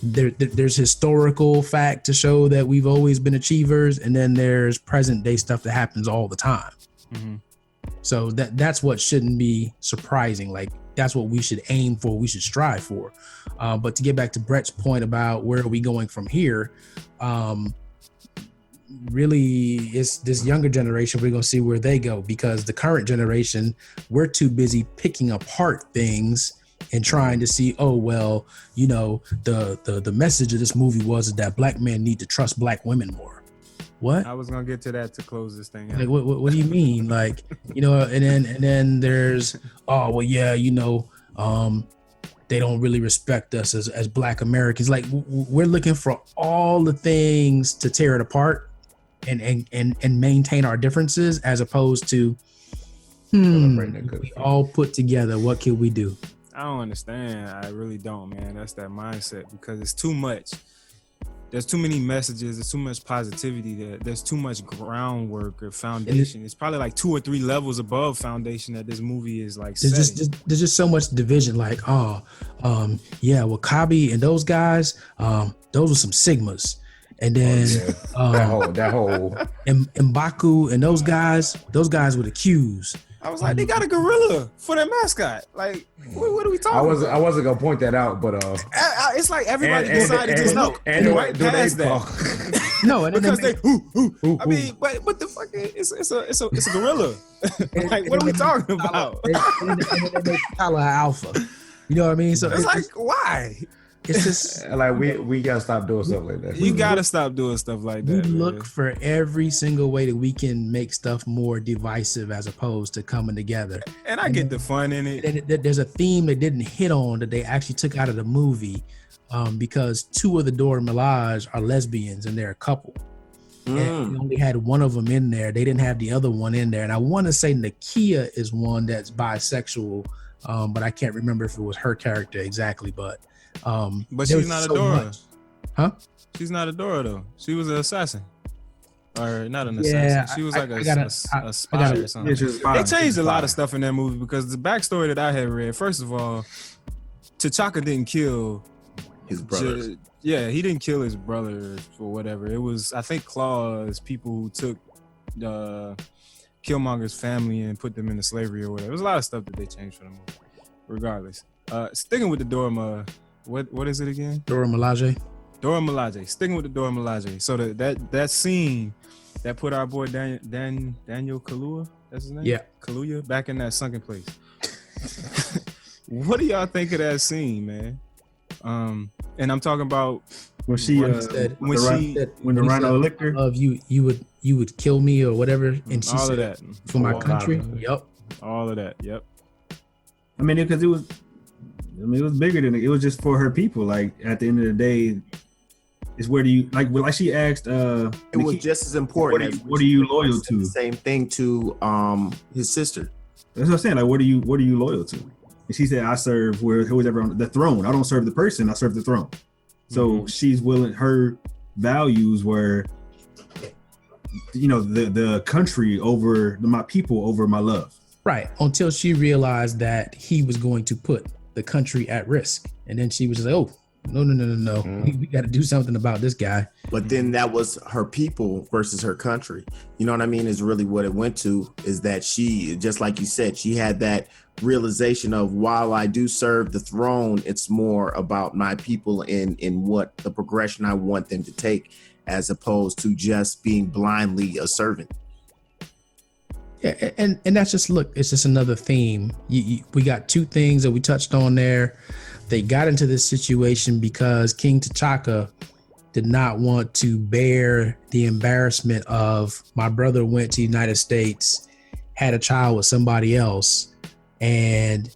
there's historical fact to show that we've always been achievers, and then there's present day stuff that happens all the time. Mm-hmm. So that's what shouldn't be surprising. Like that's what we should aim for, we should strive for. But to get back to Brett's point about where are we going from here, really it's this younger generation. We're going to see where they go, because the current generation, we're too busy picking apart things and trying to see, the message of this movie was that Black men need to trust Black women more. What? I was gonna get to that to close this thing out. Like, what do you mean? Like, and then there's, they don't really respect us as Black Americans. Like, we're looking for all the things to tear it apart and maintain our differences, as opposed to, we all put together. What can we do? I don't understand. I really don't, man. That's that mindset, because it's too much. There's too many messages. There's too much positivity. There's too much groundwork or foundation. It's probably like 2 or 3 levels above foundation that this movie is like. There's just so much division. Like, Wakabe and those guys, those were some Sigmas. And then that whole and Baku and those guys were the Qs. I was like, they got a gorilla for their mascot. Like, what are we talking about? I wasn't gonna point that out, but it's like everybody decided to look right past that. No, because they I mean, but the fucking it's a gorilla. Like, what are we talking about? And they Tyler Alpha. You know what I mean? So it's like, why? It's just like we gotta stop doing stuff like that. You gotta stop doing stuff like that. We look for every single way that we can make stuff more divisive as opposed to coming together. And I get the fun in it. There's a theme they didn't hit on that they actually took out of the movie, because 2 of the Dora Milaje are lesbians and they're a couple. And we only had one of them in there. They didn't have the other one in there. And I want to say Nakia is one that's bisexual, but I can't remember if it was her character exactly. But she's not a Dora. Huh? She's not a Dora though. She was an assassin. Or not an assassin. She was like a spy or something. They changed a lot of stuff in that movie, because the backstory that I had read, first of all, T'Chaka didn't kill his brothers. He didn't kill his brother or whatever. It was, I think, Claw's people who took Killmonger's family and put them into slavery or whatever. There was a lot of stuff that they changed for the movie. Regardless. Sticking with the Dora what is it again? Dora Milaje. Sticking with the Dora Milaje. So that scene that put our boy Daniel Kaluuya, that's his name? Yeah. Kaluuya, back in that sunken place. What do y'all think of that scene, man? And I'm talking about when the rhino licked her. Of you would kill me or whatever, and she all said, of that for my country. Yep. All of that. Yep. I mean, because it was bigger than it. It was just for her people. Like, at the end of the day, it's where do you like she asked. It was just as important. What are you loyal to? The same thing to his sister. That's what I'm saying. Like, what are you loyal to? And she said, I serve whoever on the throne. I don't serve the person, I serve the throne. So she's willing, her values were, the country over my people over my love. Right. Until she realized that he was going to put the country at risk. And then she was just like, oh, no. We got to do something about this guy. But then that was her people versus her country. You know what I mean? Is really what it went to, is that she, just like you said, she had that realization of, while I do serve the throne, it's more about my people in what the progression I want them to take, as opposed to just being blindly a servant. Yeah, and that's just, look, it's just another theme. We got two things that we touched on there. They got into this situation because King T'Chaka did not want to bear the embarrassment of, my brother went to the United States, had a child with somebody else, and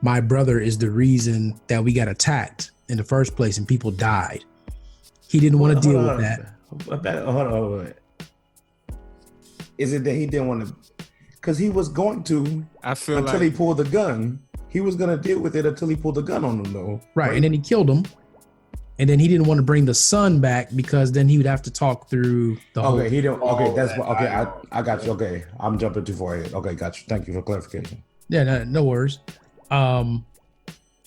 my brother is the reason that we got attacked in the first place and people died. He didn't want to deal with that. Hold on. Is it that he didn't want to? Because he was going to, I feel until like he pulled the gun. He was going to deal with it until he pulled the gun on him, though. Right. And then he killed him. And then he didn't want to bring the son back because then he would have to talk through the whole. Okay, he didn't. Okay, that's what. Okay, I got you. Okay, I'm jumping too far ahead. Okay, got you. Thank you for clarification. Yeah, no worries. And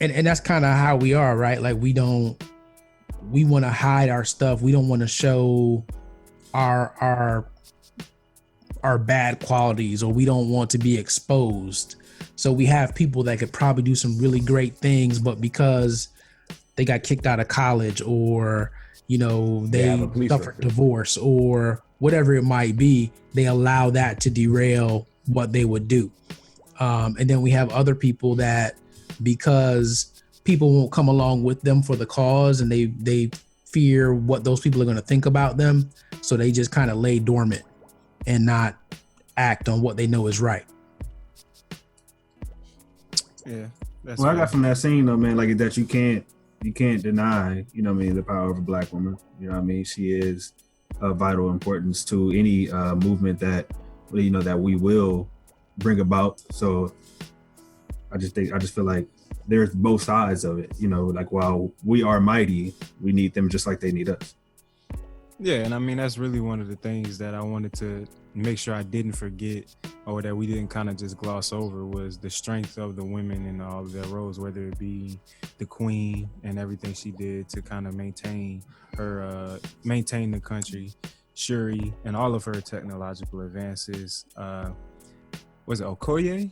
that's kind of how we are, right? Like, we want to hide our stuff. We don't want to show our bad qualities, or we don't want to be exposed. So we have people that could probably do some really great things, but because they got kicked out of college, or they suffered divorce, or whatever it might be, they allow that to derail what they would do. And then we have other people that, because people won't come along with them for the cause, and they fear what those people are going to think about them, so they just kind of lay dormant and not act on what they know is right. Yeah. Well, I got from that scene though, man, like, that you can't deny, the power of a Black woman. She is of vital importance to any movement that that we will bring about. So I just feel like there's both sides of it. Like, while we are mighty, we need them just like they need us. Yeah, and that's really one of the things that I wanted to make sure I didn't forget, or that we didn't kind of just gloss over, was the strength of the women in all of their roles, whether it be the queen and everything she did to kind of maintain the country, Shuri, and all of her technological advances. Was it Okoye?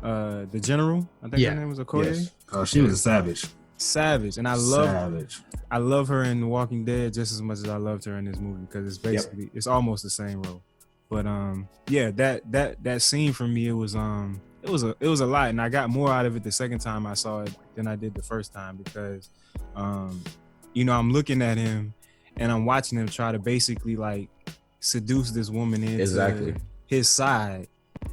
The general, I think her name was Okoye. Yes. Oh, she was a savage. And I love her in The Walking Dead just as much as I loved her in this movie, because it's basically it's almost the same role. But that scene for me, it was a lot, and I got more out of it the second time I saw it than I did the first time, because I'm looking at him and I'm watching him try to basically like seduce this woman into his side.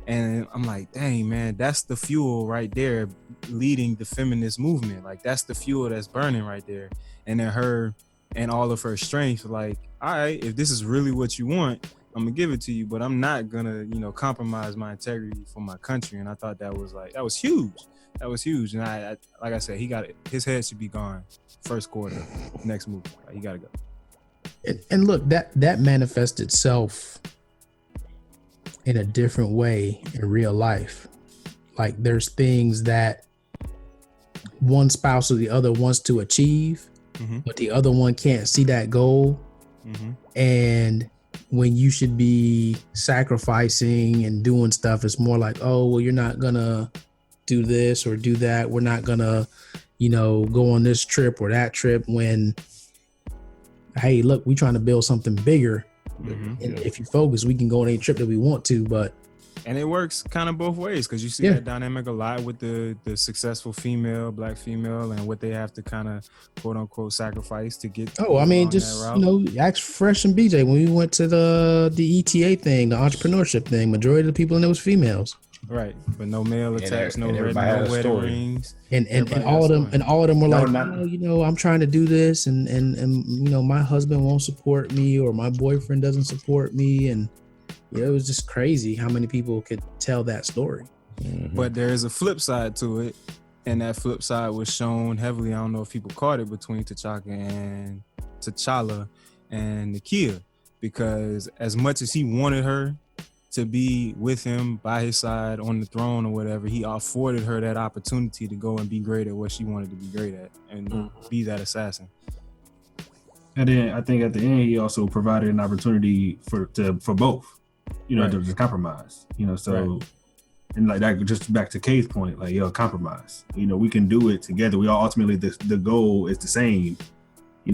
And I'm like, dang, man, that's the fuel right there leading the feminist movement. Like, that's the fuel that's burning right there. And then her and all of her strength, like, all right, if this is really what you want, I'm gonna give it to you, but I'm not gonna, compromise my integrity for my country. And I thought that was huge. That was huge. And I like I said, his head should be gone first quarter, next movie. Like, he gotta go. And look, that manifests itself in a different way in real life. Like, there's things that one spouse or the other wants to achieve, but the other one can't see that goal. And when you should be sacrificing and doing stuff, it's more like, oh, well, you're not gonna do this or do that. We're not gonna, go on this trip or that trip, when, hey, look, we're trying to build something bigger. And if you focus, we can go on any trip that we want to. And it works kind of both ways, because you see that dynamic a lot with the successful Black female, and what they have to kind of quote unquote sacrifice to get. Ask Fresh and BJ when we went to the ETA thing, the entrepreneurship thing. Majority of the people in there was females. Right, but no male attacks, no wedding rings, and all of them were like, I'm trying to do this, and my husband won't support me, or my boyfriend doesn't support me, and it was just crazy how many people could tell that story. But there is a flip side to it, and that flip side was shown heavily. I don't know if people caught it between T'Challa and Nakia, because as much as he wanted her to be with him by his side on the throne or whatever, he afforded her that opportunity to go and be great at what she wanted to be great at and be that assassin. And then I think at the end he also provided an opportunity for both, to compromise. So and like that, just back to Kay's point, like compromise. We can do it together. We all ultimately the goal is the same.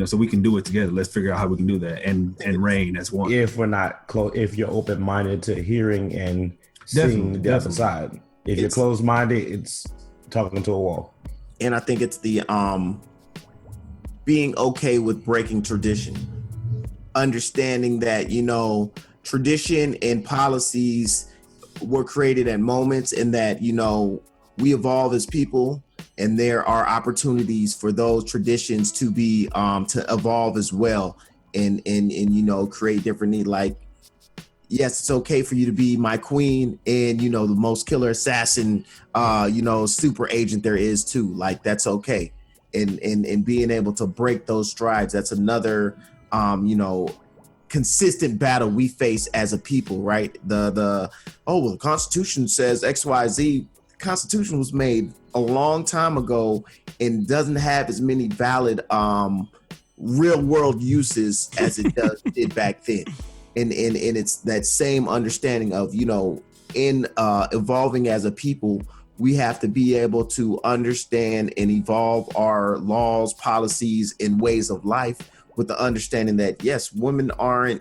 So we can do it together. Let's figure out how we can do that and reign as one. If we're not close, if you're open-minded to hearing and seeing the other side. If you're closed-minded, it's talking to a wall. And I think it's the being okay with breaking tradition, understanding that tradition and policies were created at moments, and that we evolve as people, and there are opportunities for those traditions to be to evolve as well, and create different needs. Like, yes, it's okay for you to be my queen and the most killer assassin, super agent there is too. Like, that's okay. And being able to break those strides, that's another consistent battle we face as a people, right? The Constitution says XYZ. The Constitution was made a long time ago and doesn't have as many valid real world uses as it did back then. And it's that same understanding of in evolving as a people, we have to be able to understand and evolve our laws, policies, and ways of life with the understanding that, yes, women aren't,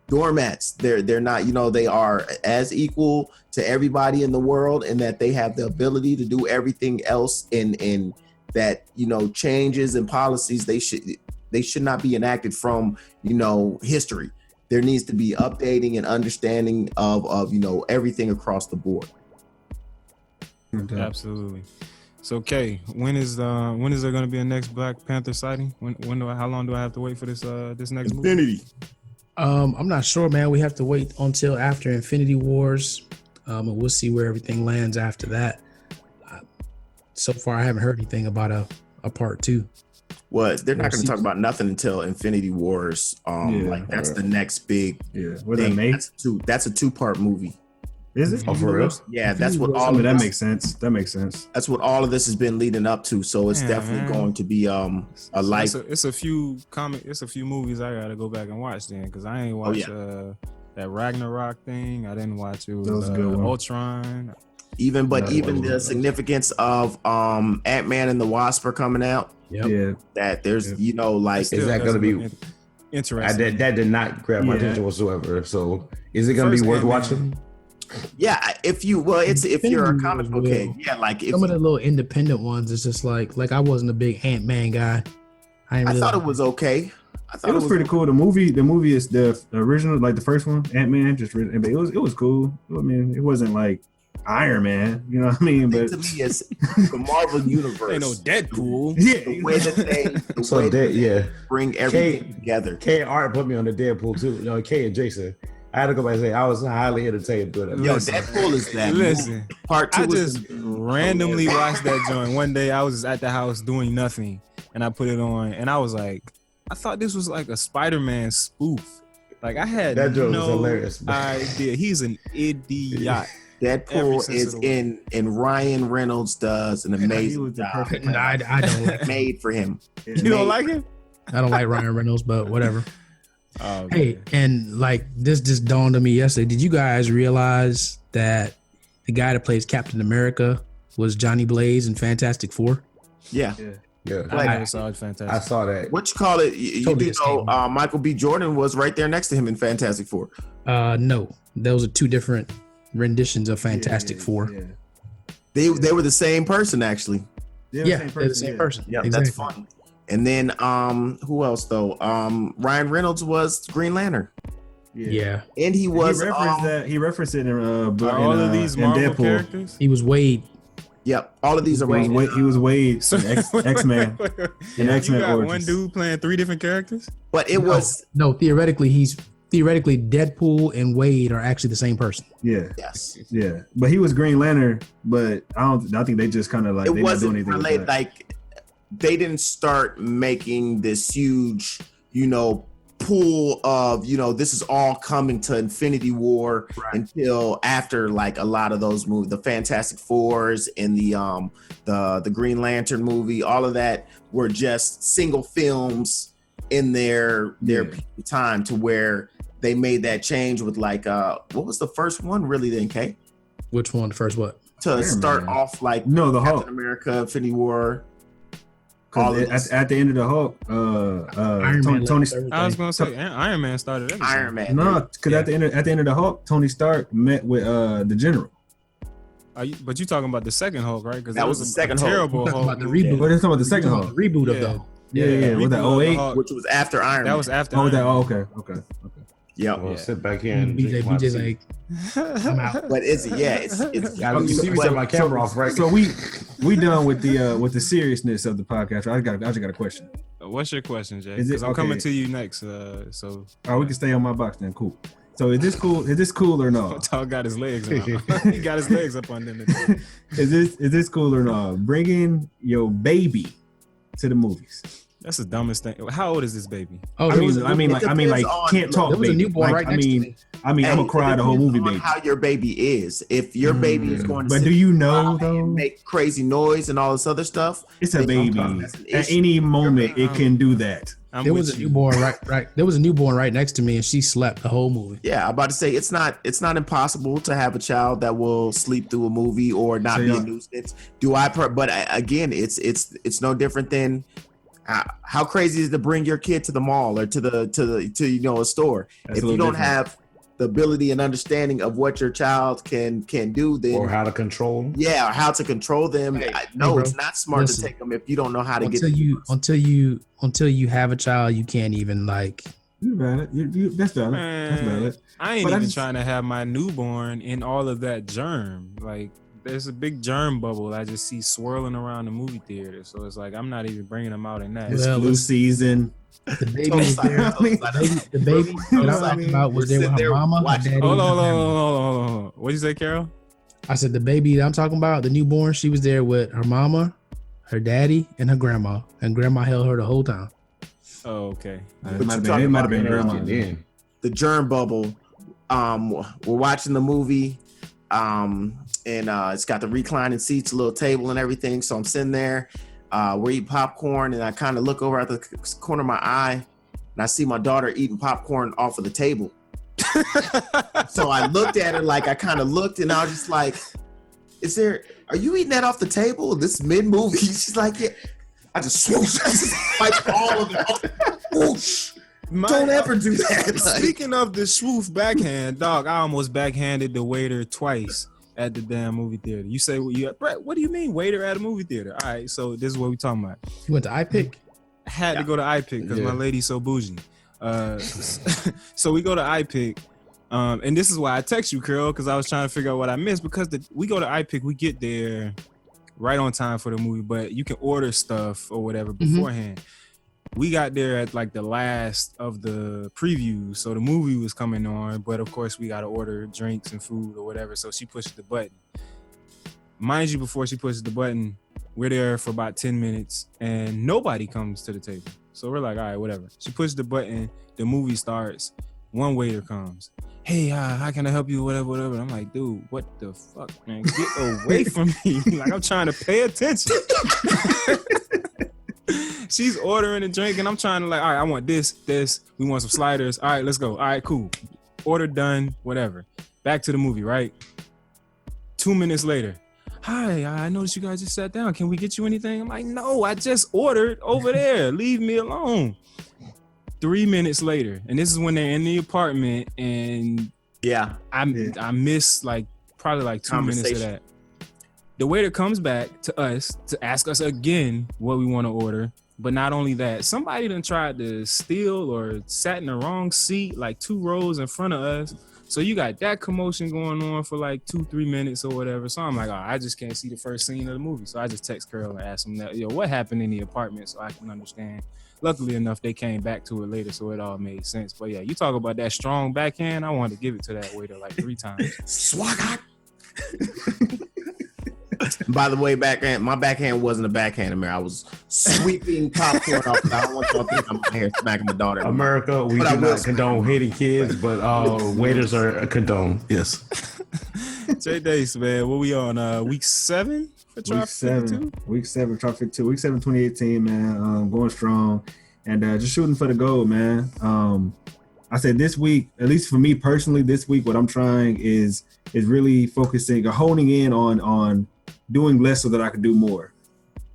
doormats. They're not, they are as equal to everybody in the world, and that they have the ability to do everything else, and that, changes and policies, they should not be enacted from, history. There needs to be updating and understanding of everything across the board. Absolutely. So, Kay, when is there going to be a next Black Panther sighting? How long do I have to wait for this next movie? Infinity. I'm not sure, man. We have to wait until after Infinity Wars, and we'll see where everything lands after that. So far, I haven't heard anything about a part 2. Well, they're not going to talk about nothing until Infinity Wars. That's the next big thing. That's a 2-part movie. Is it? Oh, for real? Yeah, that's what all of that this, makes sense. That makes sense. That's what all of this has been leading up to. So it's definitely going to be a life. It's a few movies I gotta go back and watch then, because I ain't watched that Ragnarok thing. I didn't watch it. Was a good one. Ultron. Even the significance of Ant-Man and the Wasp are coming out. Yep. Yeah. That there's is that going to be interesting? That did not grab my attention whatsoever. So is it going to be worth watching? Yeah, if you're a comic book head, like some of the little independent ones, it's just like I wasn't a big Ant-Man guy. I thought it was okay. I thought it was pretty cool. The movie is the original, like the first one, Ant-Man. It was cool. I mean, it wasn't like Iron Man, you know what I mean? But to me, it's the Marvel universe. Ain't no Deadpool. Yeah, the way that they bring everything together. K and Art put me on the Deadpool too. K and Jason. I had to go back and say I was highly entertained doing it. Deadpool is that. Listen, part 2. I just randomly watched that joint one day. I was at the house doing nothing, and I put it on, and I was like, I thought this was like a Spider-Man spoof. Like, I had that joke was hilarious. Idea. He's an idiot. Deadpool is in, and Ryan Reynolds does an amazing job. I don't like made for him. You don't like him? I don't like Ryan Reynolds, but whatever. Oh, hey, and like this just dawned on me yesterday. Did you guys realize that the guy that plays Captain America was Johnny Blaze in Fantastic Four? Yeah. I never saw it. Fantastic. I saw that. What you call it? You do know Michael B. Jordan was right there next to him in Fantastic Four. No, those are 2 different renditions of Fantastic Four. They were the same person, actually. They're the same person. Yeah, exactly. That's funny. And then who else though? Ryan Reynolds was Green Lantern. Yeah. And he was he referenced it in all of these Marvel Deadpool characters. He was Wade. Yep, all of these are Wade. He was Wade. X-Men. In X-Men. You got one dude playing 3 different characters. But it was theoretically he's theoretically, Deadpool and Wade are actually the same person. Yeah, Yes. yeah. But he was Green Lantern, but I think they just kind of like It they not doing wasn't anything with related. that. Like they didn't start making this huge, pool of, this is all coming to Infinity War until after like a lot of those movies, the Fantastic Fours and the Green Lantern movie, all of that were just single films in their time, to where they made that change with like what was the first one really then, Kay? Which one? The first what? To Iron start Man. off like No, the Captain Hulk. America, Infinity War. Because at the end of the Hulk, Iron Man Tony. left Thursday. I was gonna say Iron Man started everything. Iron Man. No, because Yeah. at the end of the Hulk, Tony Stark met with the General. But you talking about the second Hulk, right? Because That was the second Hulk. terrible We're talking Hulk. about the movie. reboot. But it's talking about the second We're Hulk. talking about the reboot of Yeah. the Hulk. Yeah. Was that Reboot of the 08? Hulk. Which was after Iron Man. That was after. Oh, Iron that. Man. Oh, okay. Yep. Well, sit back here and drink my BJ's tea. like, I'm out. But it's Yeah, you see me set my camera off, right? So we done with the seriousness of the podcast. I just got a question. What's your question, Jay? Is it- Because I'm coming okay. to you next. So All right, we can stay on my box then. Cool. So is this cool? Is this cool or not? Dog got his legs up. He got his legs up under him. Is this cool or not? Bringing your baby to the movies. That's the dumbest thing. How old is this baby? Oh, I there was mean, a, like depends on- can't talk. there was a baby. newborn Like, right next to me. I'm gonna cry the whole movie, baby. baby. How your baby is. If your baby is going to But sit do you and know cry and though? make crazy noise and all this other stuff, It's a then baby. sometimes that's an At issue. any moment, baby. it can do that. I'm There with was a you. newborn right. There was a newborn right next to me, and she slept the whole movie. Yeah, I'm about to say it's not impossible to have a child that will sleep through a movie or not So be a y'all- nuisance. Again, it's no different than how crazy is it to bring your kid to the mall or to a store. That's If a you little don't different. have the ability and understanding of what your child can do, then Or how to control them. or how to control them. No, bro. it's not smart Listen. to take them if you don't know how to Until you have a child, you can't even like. You valid. That's valid. That's Man, valid. I ain't But I even just- trying to have my newborn in all of that germ. Like, there's a big germ bubble I just see swirling around the movie theater. So it's like I'm not even bringing them out in that. It's Well, flu listen. season. The baby was there. The baby that I talked about was there with her mama, her daddy. Hold and her on, grandma. What'd you say, Carol? I said the baby that I'm talking about, the newborn, she was there with her mama, her daddy, and her grandma. And grandma held her the whole time. Oh, okay. It might have been grandma. Then the germ bubble. We're watching the movie, and it's got the reclining seats, a little table, and everything. So I'm sitting there, we're eating popcorn, and I kind of look over at the corner of my eye, and I see my daughter eating popcorn off of the table. So I looked at her, like I kind of looked, and I was just like, are you eating that off the table? This mid-movie? She's like, yeah. I just swoosh, I just wipe all of it. Whoosh. Don't ever do that. Like, Speaking of the swoof backhand, dog, I almost backhanded the waiter twice at the damn movie theater. You say, Brett, what do you mean waiter at a movie theater? All right, so this is what we talking about. You went to iPick? I had to go to iPick because my lady's so bougie. So we go to iPick, and this is why I text you, Carol, because I was trying to figure out what I missed. Because we go to iPick, we get there right on time for the movie, but you can order stuff or whatever beforehand. We got there at like the last of the previews, so the movie was coming on, but of course we got to order drinks and food or whatever. So she pushed the button. Mind you, before she pushes the button, we're there for about 10 minutes and nobody comes to the table. So we're like, all right, whatever. She pushes the button, the movie starts, one waiter comes. Hey, how can I help you? Whatever. I'm like, dude, what the fuck, man? Get away from me. Like, I'm trying to pay attention. She's ordering a drink and I'm trying to like, all right, I want this. We want some sliders. All right, let's go. All right, cool. Order done, whatever. Back to the movie, right? 2 minutes later. Hi, I noticed you guys just sat down. Can we get you anything? I'm like, no, I just ordered over there. Leave me alone. 3 minutes later, and this is when they're in the apartment, and I missed like probably like 2 minutes of that. The waiter comes back to us to ask us again what we want to order. But not only that, somebody done tried to steal or sat in the wrong seat, like 2 rows in front of us. So you got that commotion going on for like 2-3 minutes or whatever. So I'm like, oh, I just can't see the first scene of the movie. So I just text Carol and ask him that, what happened in the apartment so I can understand. Luckily enough, they came back to it later, so it all made sense. But yeah, you talk about that strong backhand. I wanted to give it to that waiter like 3 times. Swag. By the way, my backhand wasn't a backhand, man. I was sweeping popcorn off. I don't want y'all to think I'm out here smacking my daughter. America, we do not condone hitting kids, but waiters are condoned. Yes. Jay Dace, man, what we on? Week 7 for Traffic 52? Week 7, Traffic 2. Week 7, 2018, man. Going strong and just shooting for the goal, man. I said this week, at least for me personally, this week, what I'm trying is really focusing or honing in on doing less so that I can do more.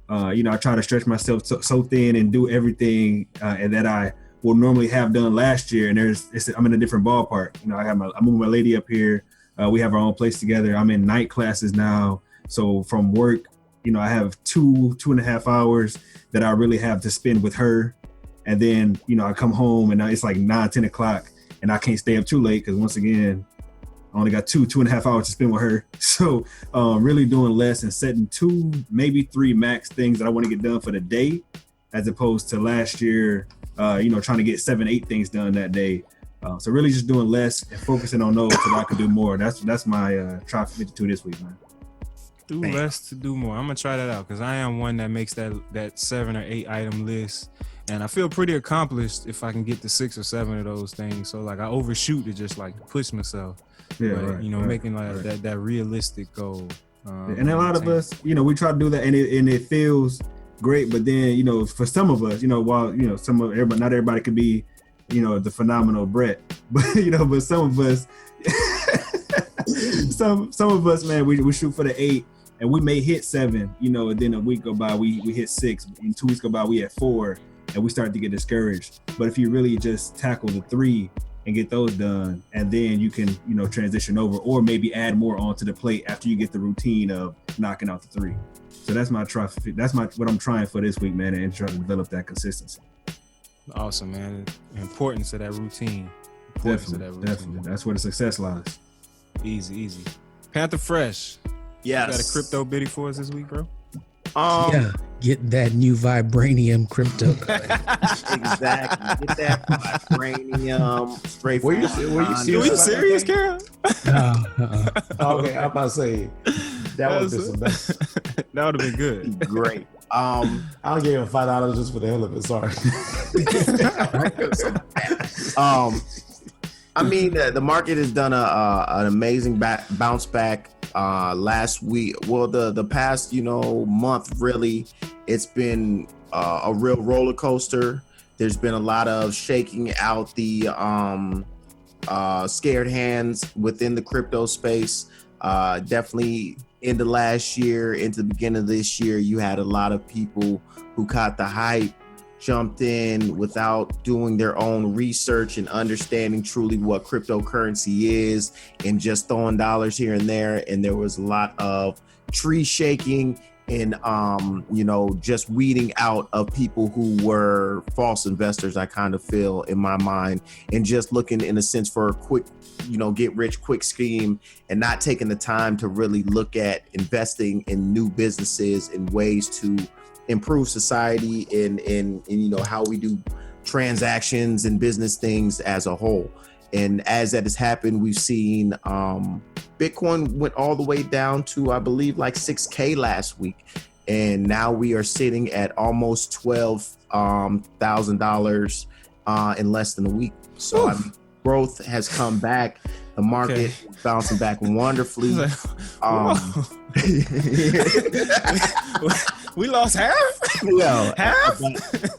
I try to stretch myself so thin and do everything and that I will normally have done last year. And I'm in a different ballpark. I'm moving my lady up here. We have our own place together. I'm in night classes now. So from work, I have 2.5 hours that I really have to spend with her. And then, I come home and it's like 9-10 o'clock and I can't stay up too late because once again, I only got 2.5 hours to spend with her. So really doing less and setting 2, maybe 3 max things that I want to get done for the day, as opposed to last year, trying to get 7-8 things done that day. So really just doing less and focusing on those so that I can do more. That's my try 52 this week, man. Do less to do more. I'm gonna try that out because I am one that makes that 7 or 8 item list. And I feel pretty accomplished if I can get to 6 or 7 of those things. So like I overshoot to just like push myself. Yeah, but, right, making like that realistic goal. And a lot of us, we try to do that, and it feels great. But then, for some of us, while not everybody could be, the phenomenal Brett, but but some of us, some of us, man, we shoot for the 8, and we may hit 7, and then a week go by, we hit 6, and 2 weeks go by, we at 4, and we start to get discouraged. But if you really just tackle the 3 and get those done, and then you can, transition over, or maybe add more onto the plate after you get the routine of knocking out the 3. So that's what I'm trying for this week, man, and try to develop that consistency. Awesome, man. Importance of that routine. Definitely. That's where the success lies. Easy. Panther Fresh. Yes. You got a crypto biddy for us this week, bro? Yeah, get that new vibranium crypto. Exactly. Get that vibranium straight from Were you serious, Carol? Okay, I'm about to say that would have been good. Great. I'll give him $5 just for the hell of it. Sorry. The market has done an amazing bounce back last week. Well, the past month, really, it's been a real roller coaster. There's been a lot of shaking out the scared hands within the crypto space. Definitely into last year, into the beginning of this year, you had a lot of people who caught the hype, jumped in without doing their own research and understanding truly what cryptocurrency is, and just throwing dollars here and there. And there was a lot of tree shaking and just weeding out of people who were false investors, I kind of feel, in my mind, and just looking in a sense for a quick get rich quick scheme, and not taking the time to really look at investing in new businesses and ways to improve society and how we do transactions and business things as a whole. And as that has happened, we've seen Bitcoin went all the way down to, I believe, like 6K last week. And now we are sitting at almost $12,000 in less than a week. So growth has come back. The market is bouncing back wonderfully. We lost half? Well, half?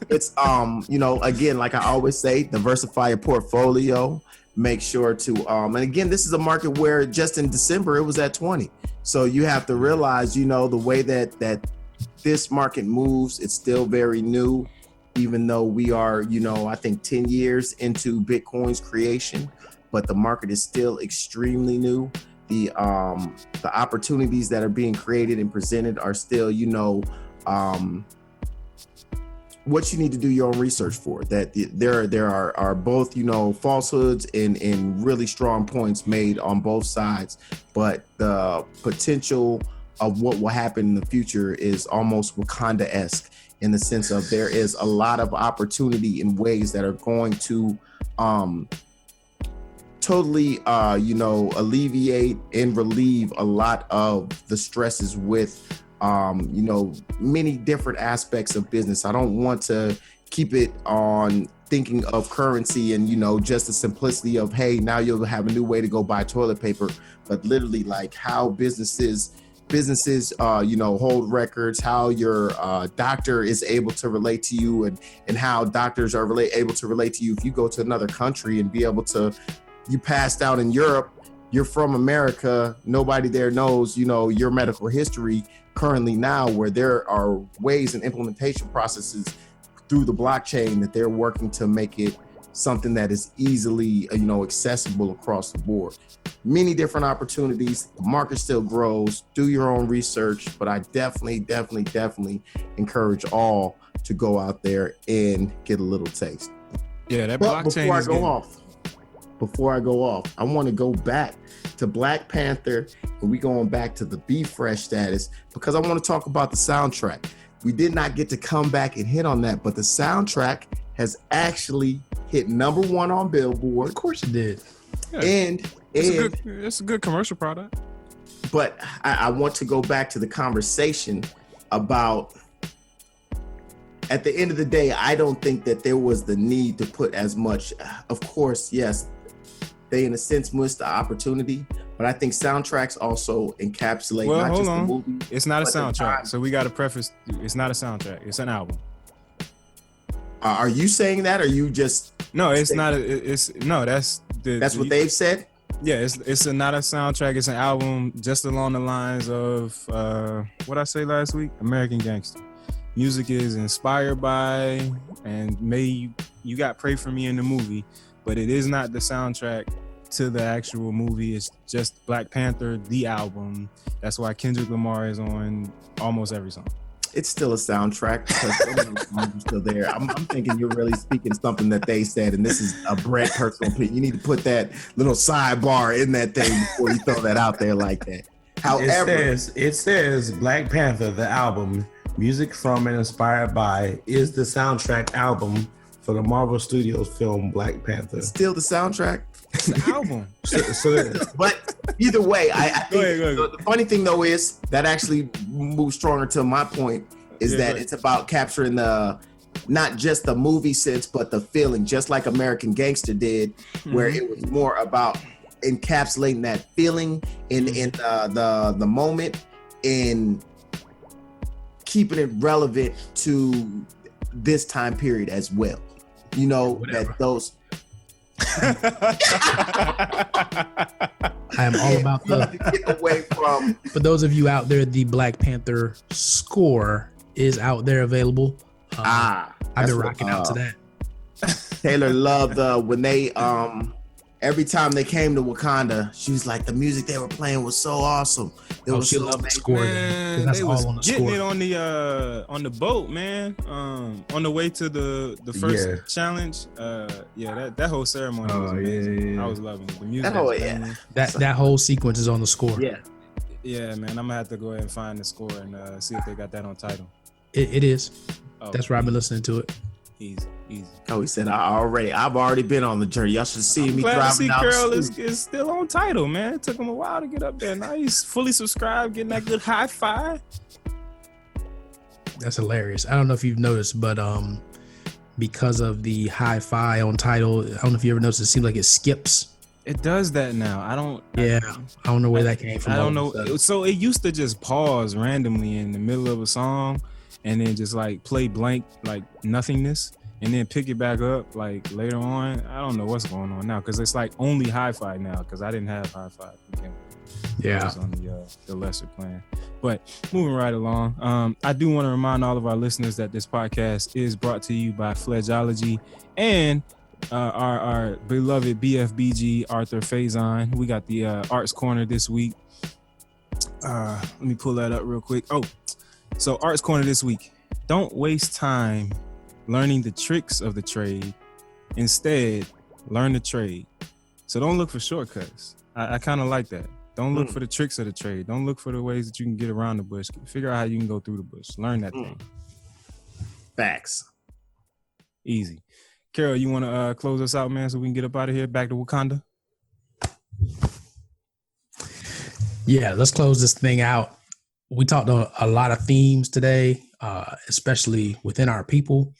It's, again, like I always say, diversify your portfolio. Make sure to, and again, this is a market where just in December, it was at 20. So you have to realize, the way that this market moves, it's still very new, even though we are, I think 10 years into Bitcoin's creation, but the market is still extremely new. The opportunities that are being created and presented are still, what you need to do your own research for. That there are both, you know, falsehoods and really strong points made on both sides, but the potential of what will happen in the future is almost Wakanda-esque in the sense of there is a lot of opportunity in ways that are going to totally you know, alleviate and relieve a lot of the stresses with you know, many different aspects of business. I don't want to keep it on thinking of currency and, you know, just the simplicity of, hey, now you'll have a new way to go buy toilet paper, but literally like how businesses you know, hold records, how your doctor is able to relate to you, and how doctors are able to relate to you if you go to another country and be able to, you passed out in Europe, you're from America, nobody there knows, you know, your medical history currently now, where there are ways and implementation processes through the blockchain that they're working to make it something that is easily, you know, accessible across the board. Many different opportunities. The market still grows. Do your own research, but I definitely encourage all to go out there and get a little taste. Yeah, that But blockchain before I go off, I want to go back to Black Panther, and we going back to the Be Fresh status because I want to talk about the soundtrack. We did not get to come back and hit on that, but the soundtrack has actually hit #1 on Billboard. Of course it did. Yeah. And it's a good commercial product. But I want to go back to the conversation about, at the end of the day, I don't think that there was the need to put as much. Of course, yes, they in a sense missed the opportunity, but I think soundtracks also encapsulate not just the movie. It's not a but the soundtrack, time. so we got to preface. It's not a soundtrack. It's an album. Are you saying that, or you just? No, it's saying not. That's what they've said. Yeah, it's not a soundtrack. It's an album, just along the lines of what I say last week, American Gangster. Music is inspired by, and you got Pray For Me in the movie, but it is not the soundtrack to the actual movie. It's just Black Panther, the album. That's why Kendrick Lamar is on almost every song. It's still a soundtrack because the songs are still there. I'm thinking you're really speaking something that they said, and this is a Brett personal opinion. You need to put that little sidebar in that thing before you throw that out there like that. However, it says Black Panther, the album, music from and inspired by, is the soundtrack album for the Marvel Studios film Black Panther. it's still the soundtrack. It's the album. But either way, I think Go ahead. the funny thing though is that actually moves stronger to my point is that it's about capturing the, not just the movie sense, but the feeling, just like American Gangster did, where it was more about encapsulating that feeling in the moment and keeping it relevant to this time period as well. You know, that those. I am all about Get away from. For those of you out there, the Black Panther score is out there available. I've been rocking out to that. Taylor loved when they every time they came to Wakanda, she was like, the music they were playing was so awesome. It was she so loved the amazing. score. Man, That's they all was on the getting score. it on the boat, man. On the way to the first challenge. That whole ceremony was amazing. I was loving it. The music. Oh, was yeah. banging. That whole sequence is on the score. Yeah, man. I'm gonna have to go ahead and find the score and see if they got that on title. It is. Oh, That's where I've been listening to it. Easy. Oh, he said, I've already been on the journey. Y'all should see me Glad to driving see down Carol the street. is still on title, man. It took him a while to get up there. Now he's fully subscribed, getting that good high five. That's hilarious. I don't know if you've noticed, but because of the hi-fi on title, I don't know if you ever noticed, it seems like it skips. It does that now. I don't know where that came from. I don't know. So it used to just pause randomly in the middle of a song and then just like play blank, like nothingness, and then pick it back up like later on. I don't know what's going on now because it's like only hi-fi now because I didn't have hi-fi. I was on the lesser plan. But moving right along, I do want to remind all of our listeners that this podcast is brought to you by Fledgeology and our beloved BFBG Arthur Faison. We got the Arts Corner this week. Let me pull that up real quick. So Arts Corner this week. Don't waste time learning the tricks of the trade. Instead, learn the trade. So don't look for shortcuts. I kind of like that. Don't look for the tricks of the trade. Don't look for the ways that you can get around the bush. Figure out how you can go through the bush. Learn that thing. Facts. Easy. Carol, you want to close us out, man, so we can get up out of here, back to Wakanda? Yeah, let's close this thing out. We talked on a lot of themes today, especially within our people,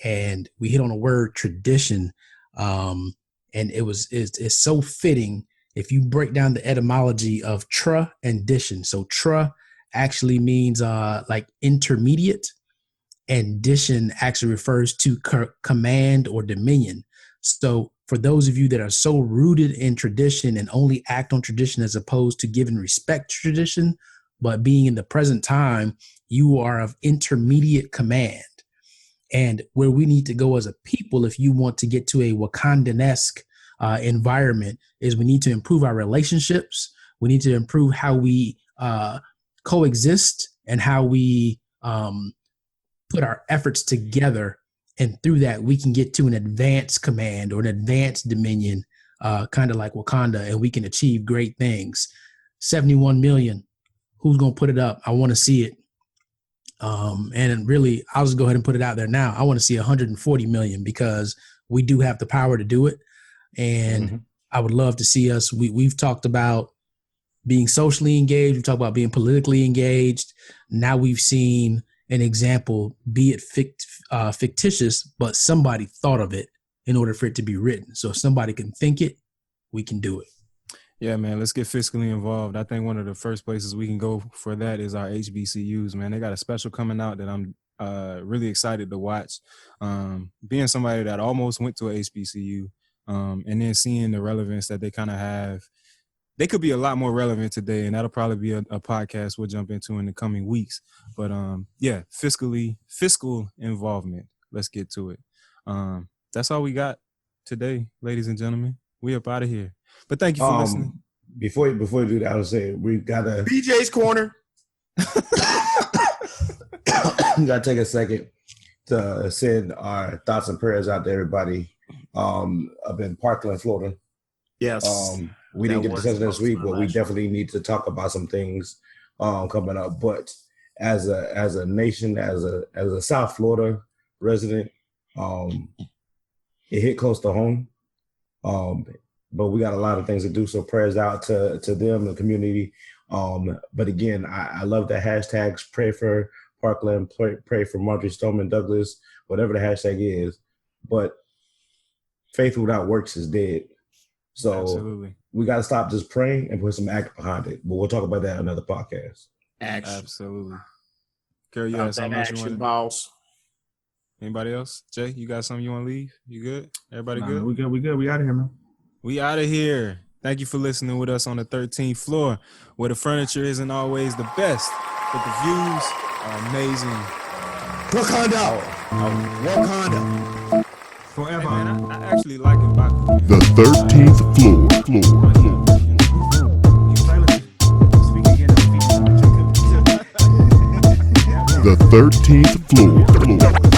and we hit on the word tradition. And it's so fitting if you break down the etymology of tra and dition. So tra actually means like intermediate, and dition actually refers to command or dominion. So for those of you that are so rooted in tradition and only act on tradition as opposed to giving respect to tradition, but being in the present time, you are of intermediate command. And where we need to go as a people, if you want to get to a Wakandan-esque environment, is we need to improve our relationships. We need to improve how we coexist and how we put our efforts together. And through that, we can get to an advanced command or an advanced dominion, kind of like Wakanda, and we can achieve great things. 71 million. Who's going to put it up? I want to see it. And really, I'll just go ahead and put it out there now. I want to see 140 million because we do have the power to do it. And I would love to see us. We've talked about being socially engaged. We've talked about being politically engaged. Now we've seen an example, be it fictitious, but somebody thought of it in order for it to be written. So if somebody can think it, we can do it. Yeah, man, let's get fiscally involved. I think one of the first places we can go for that is our HBCUs, man. They got a special coming out that I'm really excited to watch. Being somebody that almost went to a HBCU and then seeing the relevance that they kind of have, they could be a lot more relevant today, and that'll probably be a podcast we'll jump into in the coming weeks. But yeah, fiscal involvement. Let's get to it. That's all we got today, ladies and gentlemen. We up out of here. But thank you for listening. Before you do that, I would say we gotta BJ's Corner. gotta take a second to send our thoughts and prayers out to everybody up in Parkland, Florida. Yes. We didn't get to discuss this week, but we definitely need to talk about some things coming up. But as a nation, as a South Florida resident, it hit close to home. But we got a lot of things to do. So prayers out to them, the community. But again, I love the hashtags. Pray for Parkland, pray for Marjorie Stoneman Douglas, whatever the hashtag is. But faith without works is dead. So absolutely, we got to stop just praying and put some act behind it. But we'll talk about that in another podcast. Action. Absolutely. Carol, you got something else you want? Boss. Anybody else? Jay, you got something you want to leave? You good? Everybody good? We good. We out of here, man. We out of here. Thank you for listening with us on the 13th floor, where the furniture isn't always the best, but the views are amazing. Wakanda. Wakanda. Forever. Hey man, I actually like it back. The 13th floor. The 13th floor.